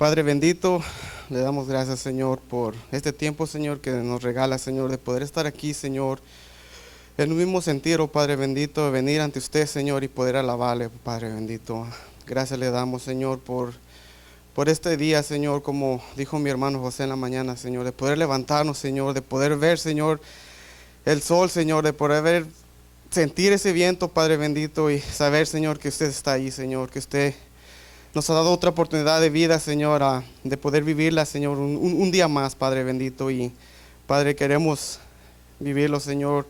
Padre bendito, le damos gracias, Señor, por este tiempo, Señor, que nos regala, Señor, de poder estar aquí, Señor, en un mismo sentido, Padre bendito, de venir ante usted, Señor, y poder alabarle, Padre bendito. Gracias le damos, Señor, por este día, Señor, como dijo mi hermano José en la mañana, Señor, de poder levantarnos, Señor, de poder ver, Señor, el sol, Señor, de poder ver, sentir ese viento, Padre bendito, y saber, Señor, que usted está ahí, Señor, que usted nos ha dado otra oportunidad de vida, Señor, de poder vivirla, Señor, un día más, Padre bendito. Y Padre, queremos vivirlo, Señor,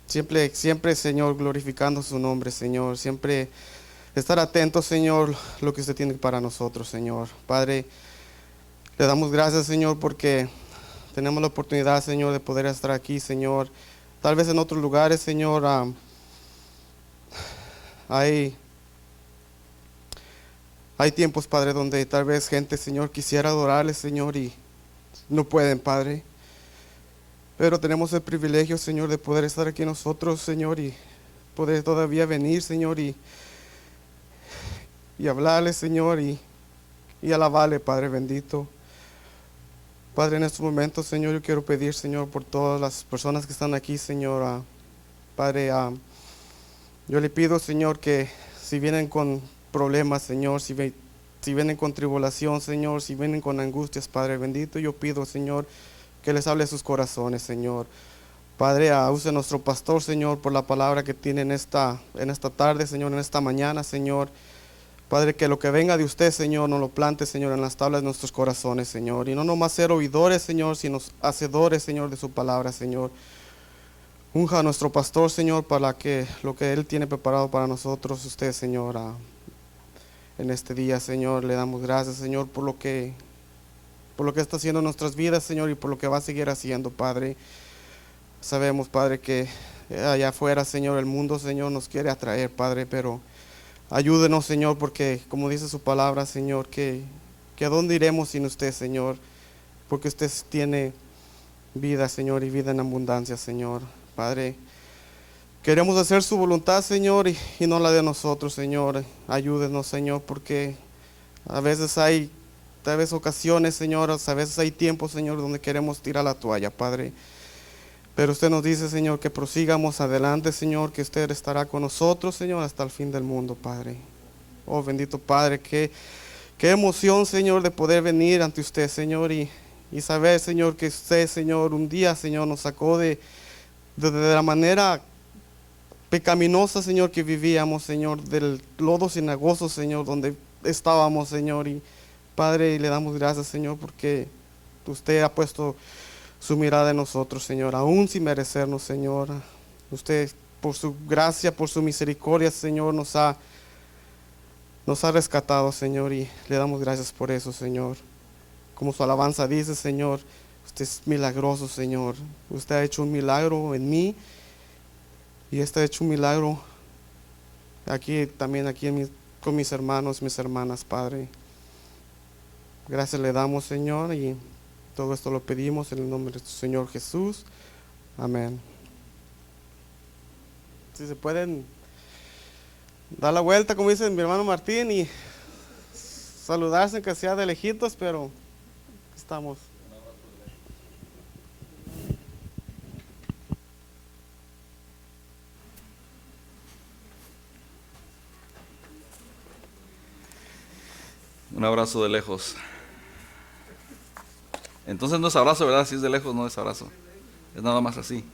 siempre, siempre, Señor, glorificando su nombre, Señor. Siempre estar atentos, Señor, lo que usted tiene para nosotros, Señor. Padre, le damos gracias, Señor, porque tenemos la oportunidad, Señor, de poder estar aquí, Señor. Tal vez en otros lugares, Señor, hay tiempos, Padre, donde tal vez gente, Señor, quisiera adorarle, Señor, y no pueden, Padre. Pero tenemos el privilegio, Señor, de poder estar aquí nosotros, Señor, y poder todavía venir, Señor, y hablarle, Señor, y alabarle, Padre bendito. Padre, en estos momentos, Señor, yo quiero pedir, Señor, por todas las personas que están aquí, Señor. Padre, yo le pido, Señor, que si vienen con problemas, Señor, si vienen con tribulación, Señor, si vienen con angustias, Padre bendito, yo pido, Señor, que les hable a sus corazones, Señor. Padre, use nuestro pastor, Señor, por la palabra que tiene en esta tarde, Señor, en esta mañana, Señor. Padre, que lo que venga de usted, Señor, nos lo plante, Señor, en las tablas de nuestros corazones, Señor. Y no nomás ser oidores, Señor, sino hacedores, Señor, de su palabra, Señor. Unja a nuestro pastor, Señor, para que lo que Él tiene preparado para nosotros, usted, Señor, en este día, Señor. Le damos gracias, Señor, por lo que está haciendo en nuestras vidas, Señor, y por lo que va a seguir haciendo, Padre. Sabemos, Padre, que allá afuera, Señor, el mundo, Señor, nos quiere atraer, Padre, pero ayúdenos, Señor, porque como dice su palabra, Señor, que a dónde iremos sin usted, Señor, porque usted tiene vida, Señor, y vida en abundancia, Señor. Padre, queremos hacer su voluntad, Señor, y no la de nosotros, Señor. Ayúdenos, Señor, porque a veces hay, tal vez ocasiones, Señor, a veces hay tiempos, Señor, donde queremos tirar la toalla, Padre. Pero usted nos dice, Señor, que prosigamos adelante, Señor, que usted estará con nosotros, Señor, hasta el fin del mundo, Padre. Oh, bendito Padre, qué emoción, Señor, de poder venir ante usted, Señor, y saber, Señor, que usted, Señor, un día, Señor, nos sacó de la manera pecaminosa, Señor, que vivíamos, Señor, del lodo cenagoso, Señor, donde estábamos, Señor. Y Padre, le damos gracias, Señor, porque usted ha puesto su mirada en nosotros, Señor, aún sin merecernos, Señor. Usted, por su gracia, por su misericordia, Señor, nos ha rescatado, Señor, y le damos gracias por eso, Señor. Como su alabanza dice, Señor, usted es milagroso, Señor. Usted ha hecho un milagro en mí, y usted ha hecho un milagro también con mis hermanos, mis hermanas, Padre. Gracias le damos, Señor, y todo esto lo pedimos en el nombre de tu Señor Jesús. Amén. Si se pueden dar la vuelta, como dice mi hermano Martín, y saludarse, que sea de lejitos, pero estamos. Un abrazo de lejos. Entonces no es abrazo, ¿verdad? Si es de lejos, no es abrazo. Es nada más así.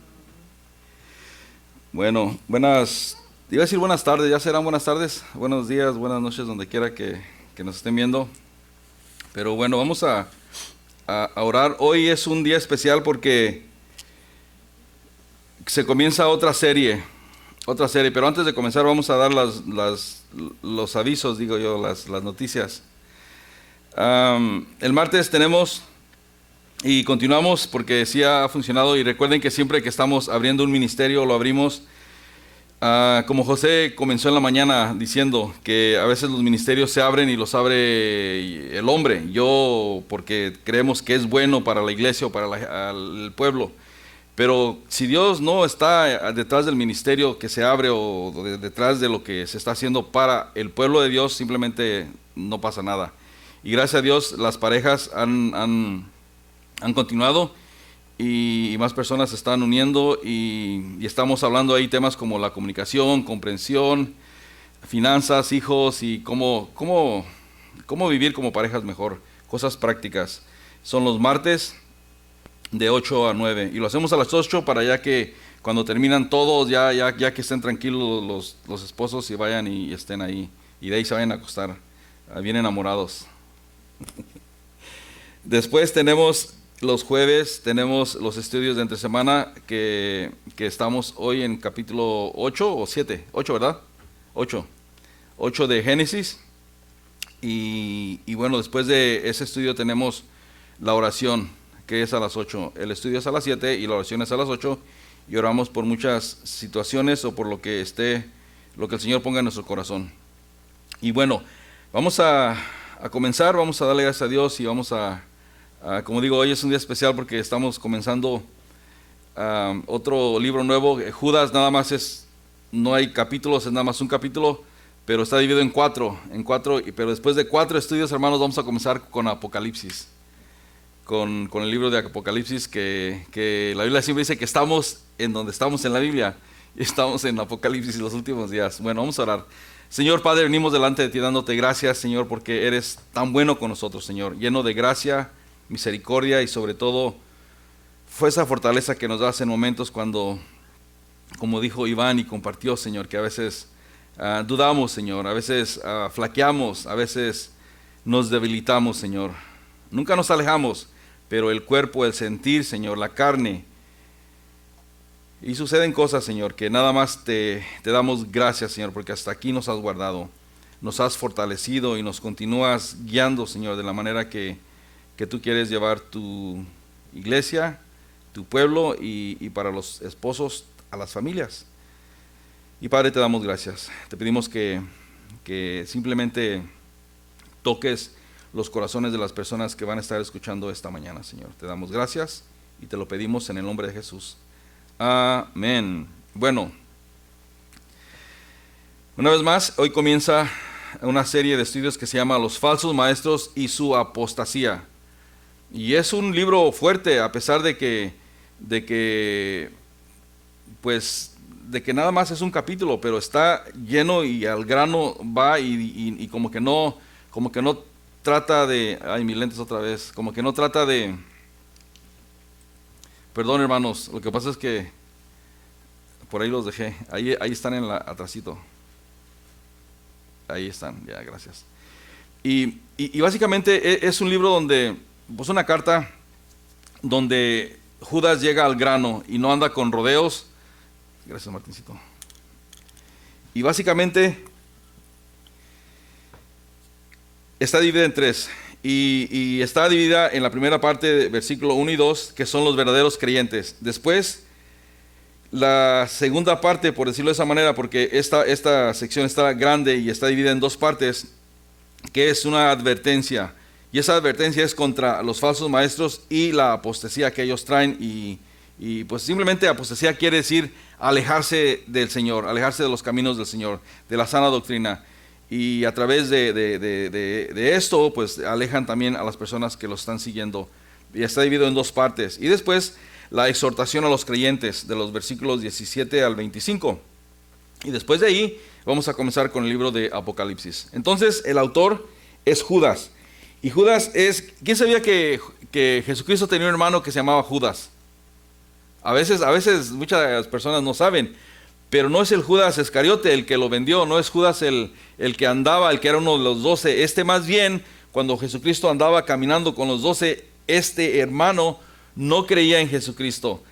Bueno, iba a decir buenas tardes, ya serán buenas tardes, buenos días, buenas noches, donde quiera que nos estén viendo. Pero bueno, vamos a orar. Hoy es un día especial porque se comienza otra serie. Pero antes de comenzar vamos a dar los avisos, digo yo, las noticias. El martes tenemos y continuamos porque sí ha funcionado, y recuerden que siempre que estamos abriendo un ministerio lo abrimos como José comenzó en la mañana diciendo que a veces los ministerios se abren y los abre el hombre, porque creemos que es bueno para la iglesia o para el pueblo. Pero si Dios no está detrás del ministerio que se abre o detrás de lo que se está haciendo para el pueblo de Dios, simplemente no pasa nada. y gracias a Dios las parejas han continuado y más personas se están uniendo y estamos hablando ahí temas como la comunicación, comprensión, finanzas, hijos y cómo vivir como parejas mejor, cosas prácticas. Son los martes de 8 a 9 y lo hacemos a las 8 para ya que cuando terminan todos, ya que estén tranquilos los esposos y vayan y estén ahí y de ahí se vayan a acostar, bien enamorados. Después tenemos los jueves, tenemos los estudios de entre semana que estamos hoy en capítulo 8 o 7, 8, ¿verdad? 8 de Génesis. Y bueno, después de ese estudio tenemos la oración, que es a las 8. El estudio es a las 7 y la oración es a las 8. Y oramos por muchas situaciones o por lo que el Señor ponga en nuestro corazón. Y bueno, vamos a comenzar, vamos a darle gracias a Dios y vamos como digo, hoy es un día especial porque estamos comenzando otro libro nuevo. Judas nada más no hay capítulos, es nada más un capítulo, pero está dividido en cuatro, pero después de 4 estudios, hermanos, vamos a comenzar con Apocalipsis, con el libro de Apocalipsis, que la Biblia siempre dice que estamos en donde estamos en la Biblia, y estamos en Apocalipsis los últimos días. Bueno, vamos a orar. Señor Padre, venimos delante de ti dándote gracias, Señor, porque eres tan bueno con nosotros, Señor, lleno de gracia, misericordia y sobre todo fue esa fortaleza que nos das en momentos cuando, como dijo Iván y compartió, Señor, que a veces dudamos, Señor, a veces flaqueamos, a veces nos debilitamos, Señor. Nunca nos alejamos, pero el cuerpo, el sentir, Señor, la carne, y suceden cosas, Señor, que nada más te damos gracias, Señor, porque hasta aquí nos has guardado, nos has fortalecido y nos continúas guiando, Señor, de la manera que tú quieres llevar tu iglesia, tu pueblo y para los esposos, a las familias. Y Padre, te damos gracias. Te pedimos que simplemente toques los corazones de las personas que van a estar escuchando esta mañana, Señor. Te damos gracias y te lo pedimos en el nombre de Jesús. Amén. Bueno, una vez más, hoy comienza una serie de estudios que se llama Los falsos maestros y su apostasía. Y es un libro fuerte, a pesar de que nada más es un capítulo, pero está lleno y al grano va y como que no trata de, mis lentes otra vez, como que no trata de, perdón hermanos, lo que pasa es que por ahí los dejé, ahí están atrasito, ahí están, ya, gracias. Y básicamente es un libro donde, pues una carta donde Judas llega al grano y no anda con rodeos. Gracias, Martincito. Y básicamente está dividida en 3. Y está dividida en la primera parte, versículo 1 y 2, que son los verdaderos creyentes. Después, la segunda parte, por decirlo de esa manera, porque esta sección está grande y está dividida en 2 partes, que es una advertencia. Y esa advertencia es contra los falsos maestros y la apostasía que ellos traen. Y pues simplemente apostasía quiere decir alejarse del Señor, alejarse de los caminos del Señor, de la sana doctrina. Y a través de esto, pues alejan también a las personas que lo están siguiendo. Y está dividido en 2 partes. Y después la exhortación a los creyentes, de los versículos 17 al 25. Y después de ahí vamos a comenzar con el libro de Apocalipsis. Entonces el autor es Judas. Y Judas es, ¿quién sabía que Jesucristo tenía un hermano que se llamaba Judas? A veces muchas personas no saben, pero no es el Judas Iscariote el que lo vendió, no es Judas el que andaba, el que era uno de los 12. Más bien, cuando Jesucristo andaba caminando con los 12, este hermano no creía en Jesucristo.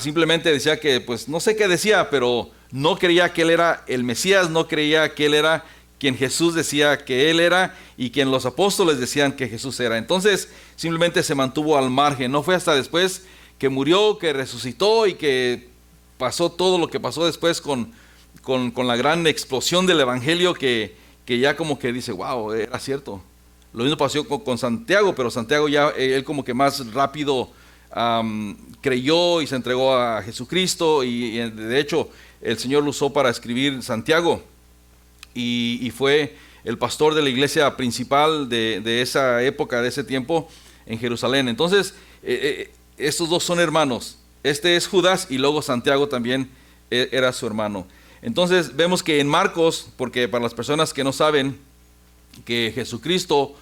Simplemente decía que, pues no sé qué decía, pero no creía que él era el Mesías, no creía que él era quien Jesús decía que él era y quien los apóstoles decían que Jesús era. Entonces simplemente se mantuvo al margen. No fue hasta después que murió, que resucitó y que pasó todo lo que pasó después con la gran explosión del evangelio que ya como que dice, wow, era cierto. Lo mismo pasó con Santiago, pero Santiago ya él como que más rápido creyó y se entregó a Jesucristo y de hecho el Señor lo usó para escribir Santiago. Y fue el pastor de la iglesia principal de esa época, de ese tiempo, en Jerusalén. Entonces, estos dos son hermanos. Este es Judas y luego Santiago también era su hermano. Entonces, vemos que en Marcos, porque para las personas que no saben que Jesucristo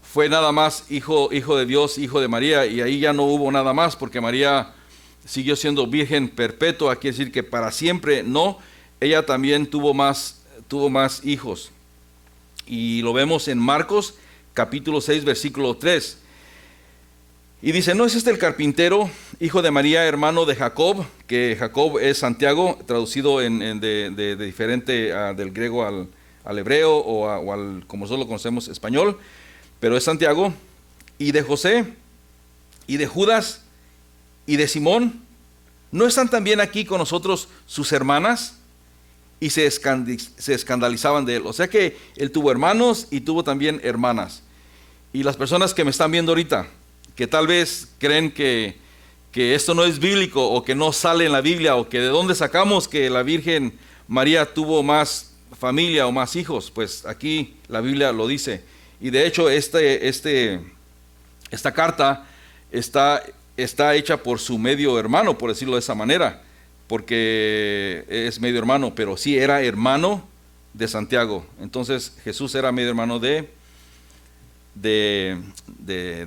fue nada más hijo de Dios, hijo de María, y ahí ya no hubo nada más, porque María siguió siendo virgen perpetua, quiere decir que para siempre no. Ella también tuvo más hijos. Y lo vemos en Marcos capítulo 6, versículo 3. Y dice, ¿no es este el carpintero, hijo de María, hermano de Jacob? Que Jacob es Santiago, traducido de diferente del griego al hebreo o al, como nosotros lo conocemos, español, pero es Santiago. Y de José, y de Judas, y de Simón. ¿No están también aquí con nosotros sus hermanas? Y se escandalizaban de él. O sea que él tuvo hermanos y tuvo también hermanas. Y las personas que me están viendo ahorita, que tal vez creen que esto no es bíblico o que no sale en la Biblia o que de dónde sacamos que la Virgen María tuvo más familia o más hijos, pues aquí la Biblia lo dice. Y de hecho esta carta está hecha por su medio hermano, por decirlo de esa manera, porque es medio hermano, pero sí era hermano de Santiago. Entonces Jesús era medio hermano de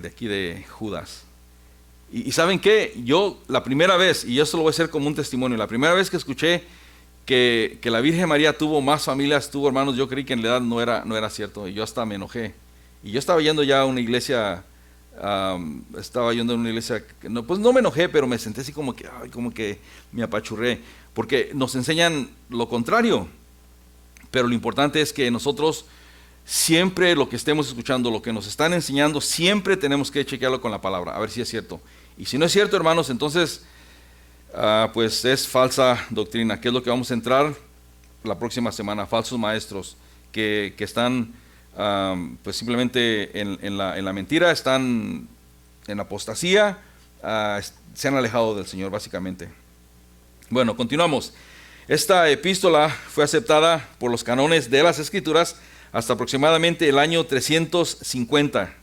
aquí de Judas. Y ¿saben qué? Yo la primera vez, y esto lo voy a hacer como un testimonio, la primera vez que escuché que la Virgen María tuvo más familias, tuvo hermanos, yo creí que en realidad no era cierto, y yo hasta me enojé. Y yo estaba yendo ya a una iglesia, pues no me enojé, pero me senté así como que me apachurré, porque nos enseñan lo contrario. Pero lo importante es que nosotros siempre lo que estemos escuchando, lo que nos están enseñando, siempre tenemos que chequearlo con la palabra, a ver si es cierto. Y si no es cierto, hermanos, entonces pues es falsa doctrina, que es lo que vamos a entrar la próxima semana. Falsos maestros que están pues simplemente en la mentira, están en apostasía, se han alejado del Señor básicamente. Bueno, continuamos. Esta epístola fue aceptada por los cánones de las Escrituras hasta aproximadamente el año 350.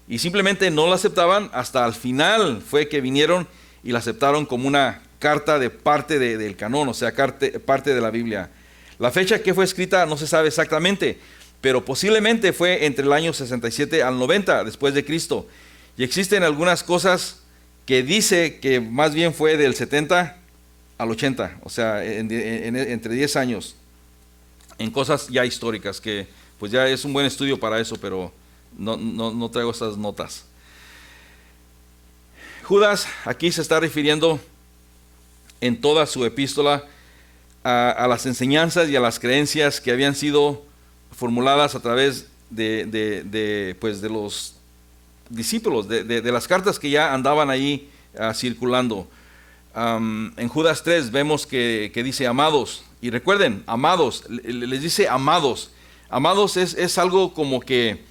Y simplemente no la aceptaban hasta al final fue que vinieron y la aceptaron como una carta de parte del canón, o sea, parte de la Biblia. La fecha que fue escrita no se sabe exactamente, pero posiblemente fue entre el año 67 al 90 después de Cristo. Y existen algunas cosas que dice que más bien fue del 70 al 80, o sea, entre 10 años. En cosas ya históricas, que pues ya es un buen estudio para eso, pero no traigo esas notas. Judas aquí se está refiriendo en toda su epístola a las enseñanzas y a las creencias que habían sido formuladas a través de los discípulos, de las cartas que ya andaban ahí circulando. En Judas 3 vemos que dice amados. Y recuerden, amados, les dice amados. Amados es algo como que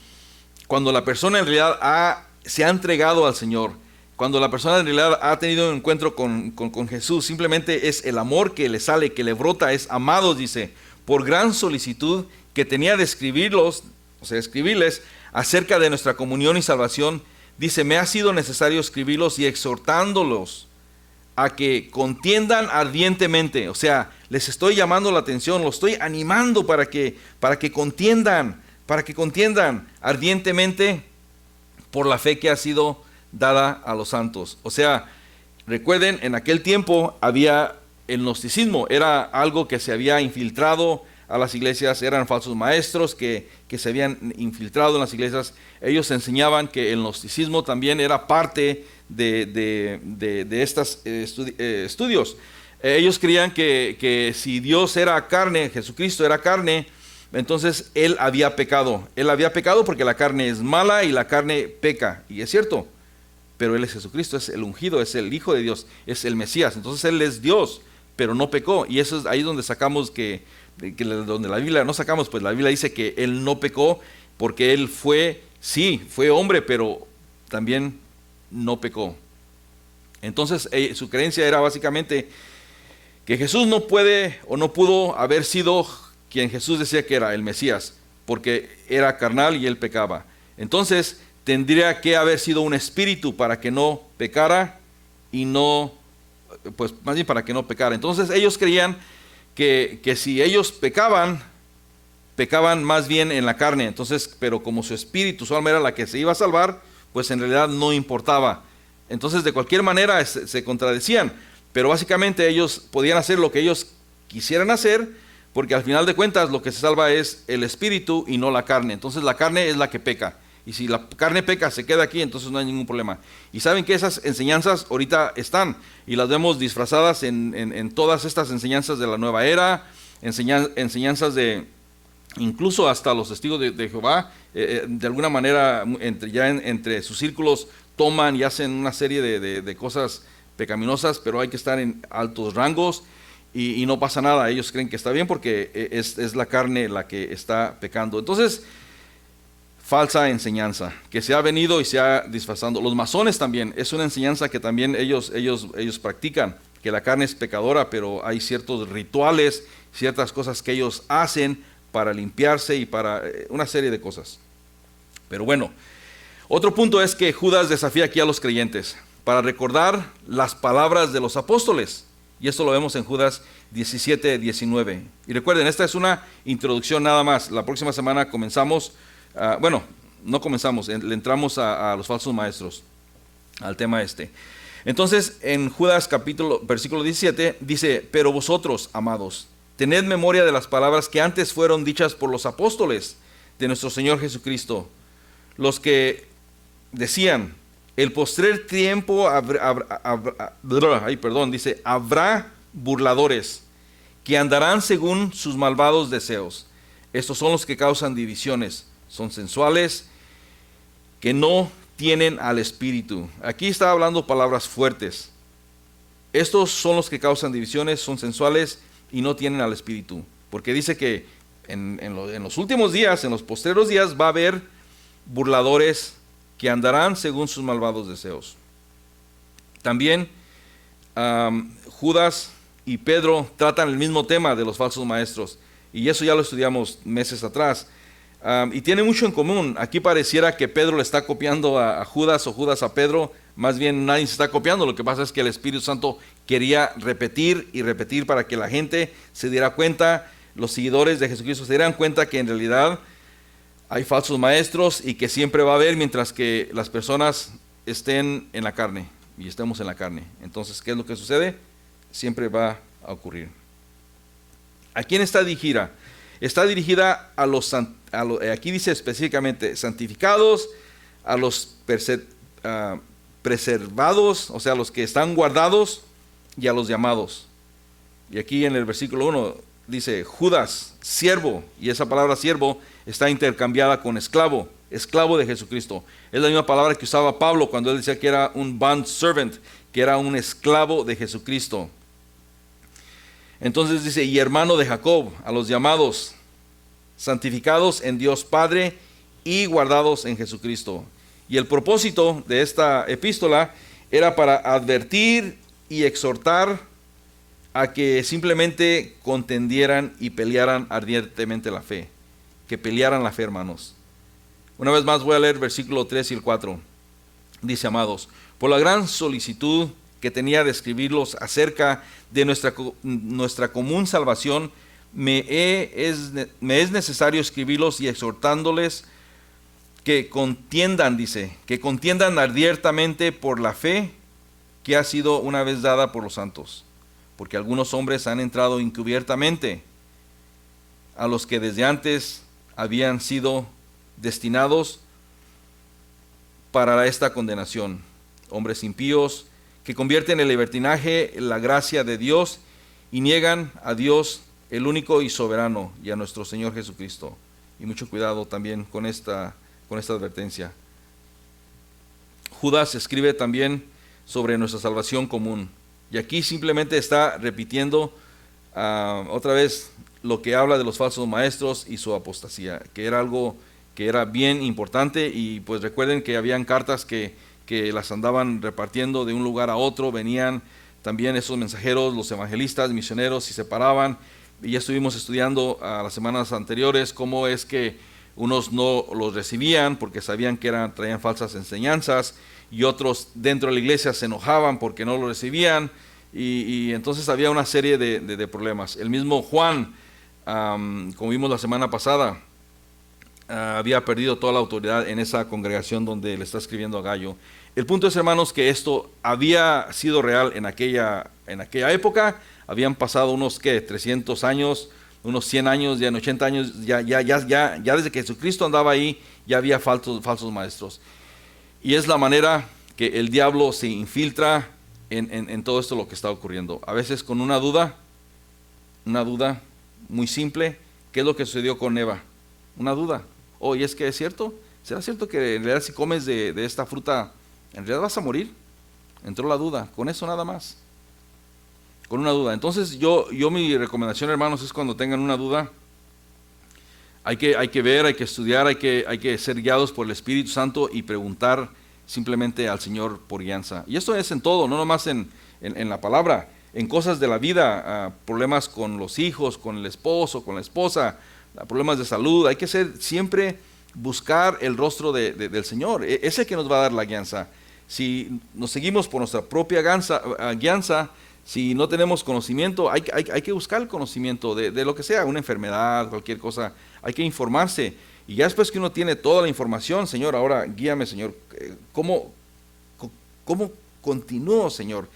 cuando la persona en realidad se ha entregado al Señor, cuando la persona en realidad ha tenido un encuentro con Jesús, simplemente es el amor que le sale, que le brota, es amados, dice, por gran solicitud que tenía de escribirles acerca de nuestra comunión y salvación. Dice, me ha sido necesario escribirlos y exhortándolos a que contiendan ardientemente. O sea, les estoy llamando la atención, los estoy animando para que contiendan ardientemente por la fe que ha sido dada a los santos. O sea, recuerden, en aquel tiempo había el gnosticismo, era algo que se había infiltrado a las iglesias, eran falsos maestros que se habían infiltrado en las iglesias. Ellos enseñaban que el gnosticismo también era parte de estos estudios. Ellos creían que si Dios era carne, Jesucristo era carne, entonces Él había pecado. Él había pecado porque la carne es mala y la carne peca. Y es cierto, pero Él es Jesucristo, es el ungido, es el Hijo de Dios, es el Mesías. Entonces Él es Dios, pero no pecó. Y eso es ahí donde sacamos donde la Biblia no sacamos, pues la Biblia dice que Él no pecó porque Él fue hombre, pero también no pecó. Entonces su creencia era básicamente que Jesús no puede o no pudo haber sido quien Jesús decía que era, el Mesías, porque era carnal y él pecaba. Entonces tendría que haber sido un espíritu para que no pecara y no, pues más bien para que no pecara. Entonces ellos creían que si ellos pecaban más bien en la carne. Entonces, pero como su espíritu, su alma era la que se iba a salvar, pues en realidad no importaba. Entonces de cualquier manera se contradecían, pero básicamente ellos podían hacer lo que ellos quisieran hacer, porque al final de cuentas lo que se salva es el espíritu y no la carne. Entonces la carne es la que peca, y si la carne peca, se queda aquí, entonces no hay ningún problema. Y saben que esas enseñanzas ahorita están, y las vemos disfrazadas en todas estas enseñanzas de la nueva era, enseñanzas de, incluso hasta los testigos de Jehová, de alguna manera entre sus círculos toman y hacen una serie de cosas pecaminosas, pero hay que estar en altos rangos y no pasa nada. Ellos creen que está bien porque es la carne la que está pecando. Entonces, falsa enseñanza que se ha venido y se ha disfrazando. Los masones también, es una enseñanza que también ellos practican, que la carne es pecadora, pero hay ciertos rituales, ciertas cosas que ellos hacen para limpiarse y para una serie de cosas. Pero bueno, otro punto es que Judas desafía aquí a los creyentes para recordar las palabras de los apóstoles. Y esto lo vemos en Judas 17, 19. Y recuerden, esta es una introducción nada más. La próxima semana comenzamos, le entramos a los falsos maestros, al tema este. Entonces, en Judas versículo 17, dice: pero vosotros, amados, tened memoria de las palabras que antes fueron dichas por los apóstoles de nuestro Señor Jesucristo, los que decían: el postrer tiempo habrá burladores que andarán según sus malvados deseos. Estos son los que causan divisiones, son sensuales, que no tienen al Espíritu. Aquí está hablando palabras fuertes. Estos son los que causan divisiones, son sensuales y no tienen al Espíritu. Porque dice que en los últimos días, en los postreros días, va a haber burladores que andarán según sus malvados deseos. También Judas y Pedro tratan el mismo tema de los falsos maestros, y eso ya lo estudiamos meses atrás, y tiene mucho en común. Aquí pareciera que Pedro le está copiando a Judas o Judas a Pedro. Más bien nadie se está copiando, lo que pasa es que el Espíritu Santo quería repetir y repetir para que la gente se diera cuenta, los seguidores de Jesucristo se dieran cuenta que en realidad hay falsos maestros y que siempre va a haber mientras que las personas estén en la carne y estemos en la carne. Entonces, ¿qué es lo que sucede? Siempre va a ocurrir. ¿A quién está dirigida? Está dirigida aquí dice específicamente, santificados, a los preservados, o sea, los que están guardados, y a los llamados. Y aquí en el versículo 1 dice: Judas, siervo, y esa palabra siervo está intercambiada con esclavo, esclavo de Jesucristo. Es la misma palabra que usaba Pablo cuando él decía que era un bond servant, que era un esclavo de Jesucristo. Entonces dice: y hermano de Jacob, a los llamados, santificados en Dios Padre y guardados en Jesucristo. Y el propósito de esta epístola era para advertir y exhortar a que simplemente contendieran y pelearan ardientemente la fe. Que pelearan la fe, hermanos. Una vez más voy a leer versículo 3 y el 4. Dice: amados, por la gran solicitud que tenía de escribirlos acerca de nuestra común salvación, me es necesario escribirlos y exhortándoles que contiendan, dice, que contiendan ardientemente por la fe que ha sido una vez dada por los santos. Porque algunos hombres han entrado encubiertamente, a los que desde antes habían sido destinados para esta condenación, hombres impíos que convierten el libertinaje en la gracia de Dios y niegan a Dios, el único y soberano, y a nuestro Señor Jesucristo. Y mucho cuidado también con esta advertencia. Judas escribe también sobre nuestra salvación común, y aquí simplemente está repitiendo otra vez lo que habla de los falsos maestros y su apostasía, que era algo que era bien importante. Y pues recuerden que habían cartas que las andaban repartiendo de un lugar a otro, venían también esos mensajeros, los evangelistas, misioneros, y se paraban. Y ya estuvimos estudiando las semanas anteriores cómo es que Unos no los recibían porque sabían que traían falsas enseñanzas, y otros dentro de la iglesia se enojaban porque no lo recibían, y entonces había una serie de problemas. El mismo Juan, como vimos la semana pasada, había perdido toda la autoridad en esa congregación donde le está escribiendo a Gallo. El punto es, hermanos, que esto había sido real en aquella época. Habían pasado unos 300 años, unos 100 años, ya en 80 años, ya desde que Jesucristo andaba ahí, ya había falsos maestros. Y es la manera que el diablo se infiltra en todo esto lo que está ocurriendo. A veces con una duda muy simple. ¿Qué es lo que sucedió con Eva? Una duda. ¿Y es que es cierto? ¿Será cierto que en realidad si comes de esta fruta, en realidad vas a morir? Entró la duda, con eso nada más. Con una duda. Entonces yo mi recomendación, hermanos, es cuando tengan una duda, hay que ver, hay que estudiar, hay que ser guiados por el Espíritu Santo y preguntar simplemente al Señor por guianza. Y esto es en todo, no nomás en la palabra, en cosas de la vida, problemas con los hijos, con el esposo, con la esposa, problemas de salud. Hay que siempre buscar el rostro del Señor. Es el que nos va a dar la guianza. Si nos seguimos por nuestra propia guianza, si no tenemos conocimiento, hay que buscar el conocimiento de lo que sea, una enfermedad, cualquier cosa. Hay que informarse. Y ya después que uno tiene toda la información, Señor, ahora guíame, Señor. ¿Cómo continúo, Señor?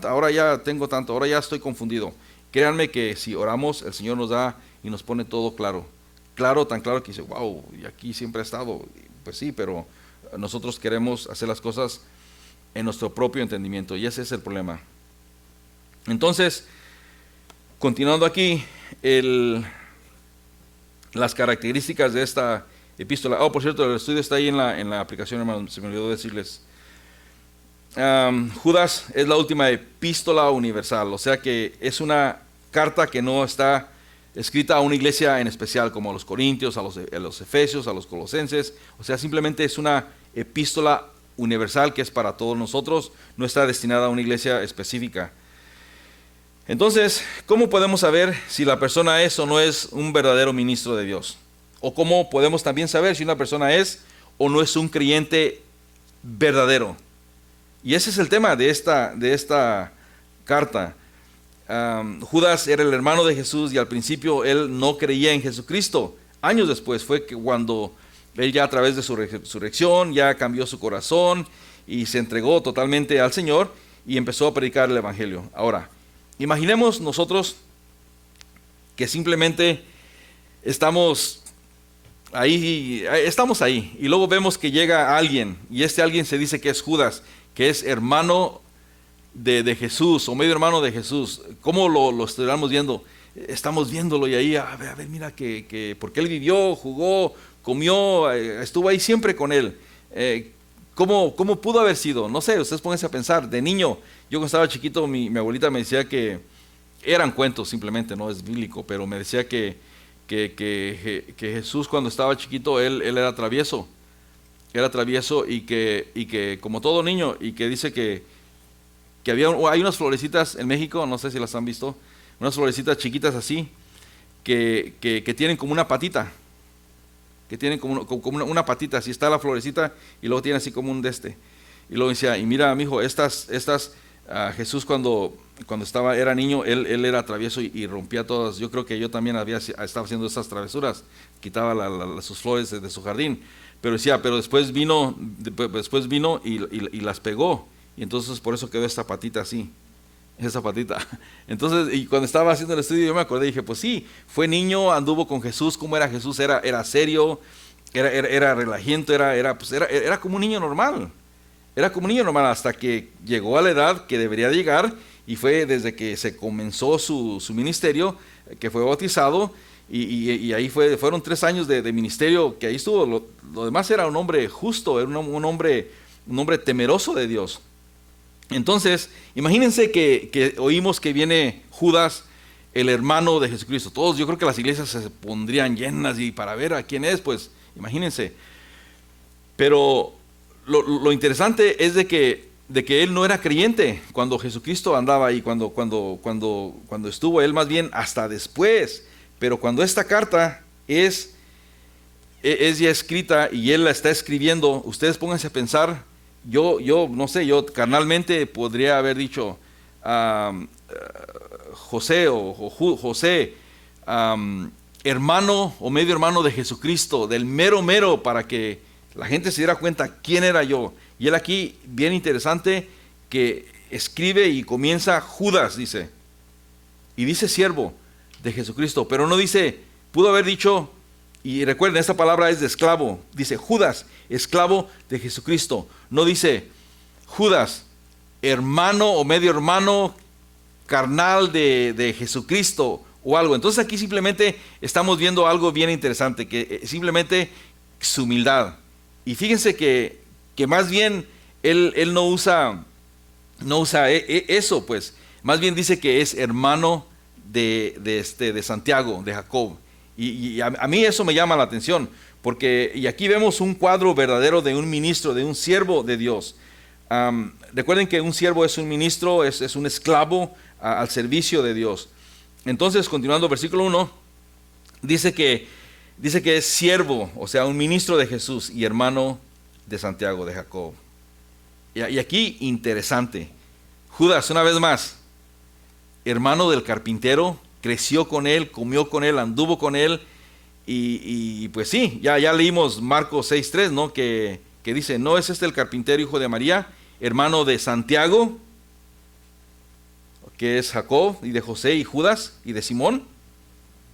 Ahora ya tengo tanto, ahora ya estoy confundido. Créanme que si oramos, el Señor nos da y nos pone todo claro. Claro, tan claro que dice, wow, y aquí siempre ha estado. Pues sí, pero nosotros queremos hacer las cosas en nuestro propio entendimiento, y ese es el problema. Entonces, continuando aquí, las características de esta epístola. Por cierto, el estudio está ahí en la aplicación, hermano, se me olvidó decirles. Judas es la última epístola universal, o sea que es una carta que no está escrita a una iglesia en especial, como a los Corintios, a los Efesios, a los Colosenses. O sea, simplemente es una epístola universal que es para todos nosotros, no está destinada a una iglesia específica. Entonces, ¿cómo podemos saber si la persona es o no es un verdadero ministro de Dios? ¿O cómo podemos también saber si una persona es o no es un creyente verdadero? Y ese es el tema de esta carta. Judas era el hermano de Jesús y al principio él no creía en Jesucristo. Años después fue que cuando él ya a través de su resurrección ya cambió su corazón y se entregó totalmente al Señor y empezó a predicar el Evangelio. Ahora, imaginemos nosotros que simplemente estamos ahí y luego vemos que llega alguien y este alguien se dice que es Judas, que es hermano de Jesús o medio hermano de Jesús. ¿Cómo lo estuviéramos viendo? Estamos viéndolo y ahí, a ver, mira que porque él vivió, jugó, comió, estuvo ahí siempre con él. ¿Cómo pudo haber sido? No sé, ustedes pónganse a pensar. De niño, yo cuando estaba chiquito, mi abuelita me decía que eran cuentos simplemente, no es bíblico, pero me decía que Jesús cuando estaba chiquito, él era travieso. Era travieso y que como todo niño, y que dice que hay unas florecitas en México, no sé si las han visto, unas florecitas chiquitas así, que tienen como una patita, que tienen como una patita, así está la florecita, y luego tiene así como un y luego decía, y mira, mijo, Jesús cuando era niño, él era travieso y rompía todas. Yo creo que yo también estaba haciendo esas travesuras, quitaba sus flores de su jardín. Pero decía, pero después vino y las pegó. Y entonces por eso quedó esta patita así. Esa patita. Entonces, y cuando estaba haciendo el estudio yo me acordé y dije, pues sí, fue niño, anduvo con Jesús. ¿Cómo era Jesús? Era serio, era relajiento, era como un niño normal. Era como un niño normal hasta que llegó a la edad que debería llegar. Y fue desde que se comenzó su ministerio, que fue bautizado. Y ahí fueron 3 años de ministerio que ahí estuvo. Lo demás era un hombre justo, era un hombre temeroso de Dios. Entonces, imagínense que oímos que viene Judas, el hermano de Jesucristo. Todos, yo creo que las iglesias se pondrían llenas y para ver a quién es, pues imagínense. Pero lo interesante es de que él no era creyente cuando Jesucristo andaba ahí, cuando estuvo él, más bien hasta después. Pero cuando esta carta es es ya escrita y él la está escribiendo, ustedes pónganse a pensar, yo no sé, yo carnalmente podría haber dicho José José, hermano o medio hermano de Jesucristo, del mero, para que la gente se diera cuenta quién era yo. Y él aquí, bien interesante, que escribe y comienza Judas, dice, y dice siervo de Jesucristo, pero no dice, pudo haber dicho, y recuerden, esta palabra es de esclavo, dice Judas, esclavo de Jesucristo, no dice Judas, hermano o medio hermano carnal de Jesucristo o algo. Entonces aquí simplemente estamos viendo algo bien interesante, que simplemente su humildad. Y fíjense que más bien él no usa eso, pues. Más bien dice que es hermano de Santiago, de Jacob. Y a mí eso me llama la atención, porque y aquí vemos un cuadro verdadero de un ministro, de un siervo de Dios. Recuerden que un siervo es un ministro, es un esclavo al servicio de Dios. Entonces, continuando, versículo 1, dice que es siervo, o sea, un ministro de Jesús y hermano de Santiago, de Jacob. Y aquí, interesante, Judas, una vez más, hermano del carpintero, creció con él, comió con él, anduvo con él, y pues sí, ya leímos Marcos 6:3, ¿no? Que dice, ¿no es este el carpintero, hijo de María, hermano de Santiago, que es Jacob, y de José y Judas y de Simón?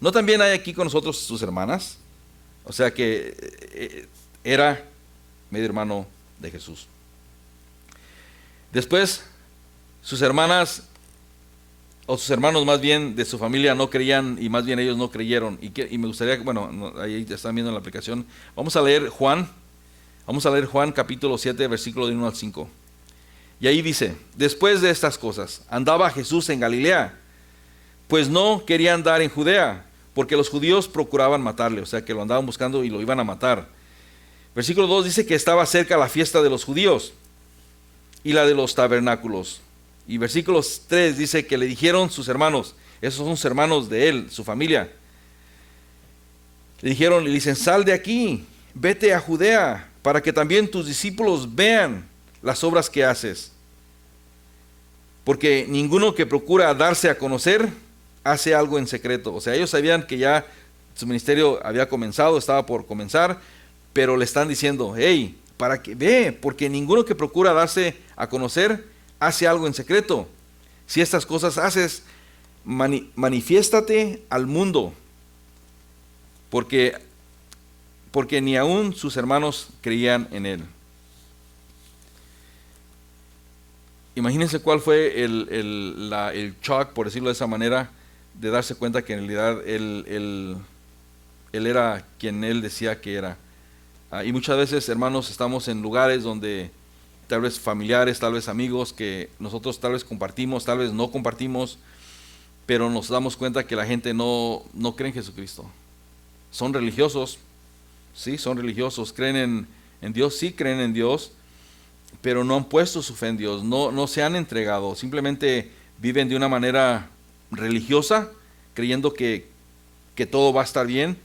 ¿No también hay aquí con nosotros sus hermanas? O sea que era medio hermano de Jesús. Después, sus hermanas, o sus hermanos más bien de su familia, no creían, y más bien ellos no creyeron. Y me gustaría, bueno, ahí están viendo en la aplicación. Vamos a leer Juan capítulo 7, versículo de 1 al 5. Y ahí dice, después de estas cosas, andaba Jesús en Galilea, pues no quería andar en Judea, porque los judíos procuraban matarle, o sea que lo andaban buscando y lo iban a matar. Versículo 2 dice que estaba cerca la fiesta de los judíos y la de los tabernáculos. Y versículo 3 dice que le dijeron sus hermanos, esos son sus hermanos de él, su familia, le dicen, sal de aquí, vete a Judea, para que también tus discípulos vean las obras que haces. Porque ninguno que procura darse a conocer hace algo en secreto. O sea, ellos sabían que ya su ministerio había comenzado, estaba por comenzar, pero le están diciendo, hey, para que ve, porque ninguno que procura darse a conocer hace algo en secreto. Si estas cosas haces, manifiéstate al mundo, porque ni aún sus hermanos creían en él. Imagínense cuál fue el shock, por decirlo de esa manera, de darse cuenta que en realidad él era quien él decía que era. Y muchas veces, hermanos, estamos en lugares donde tal vez familiares, tal vez amigos, que nosotros tal vez compartimos, tal vez no compartimos, pero nos damos cuenta que la gente no cree en Jesucristo. Son religiosos, sí, son religiosos, creen en Dios, sí creen en Dios, pero no han puesto su fe en Dios, no se han entregado, simplemente viven de una manera religiosa, creyendo que todo va a estar bien.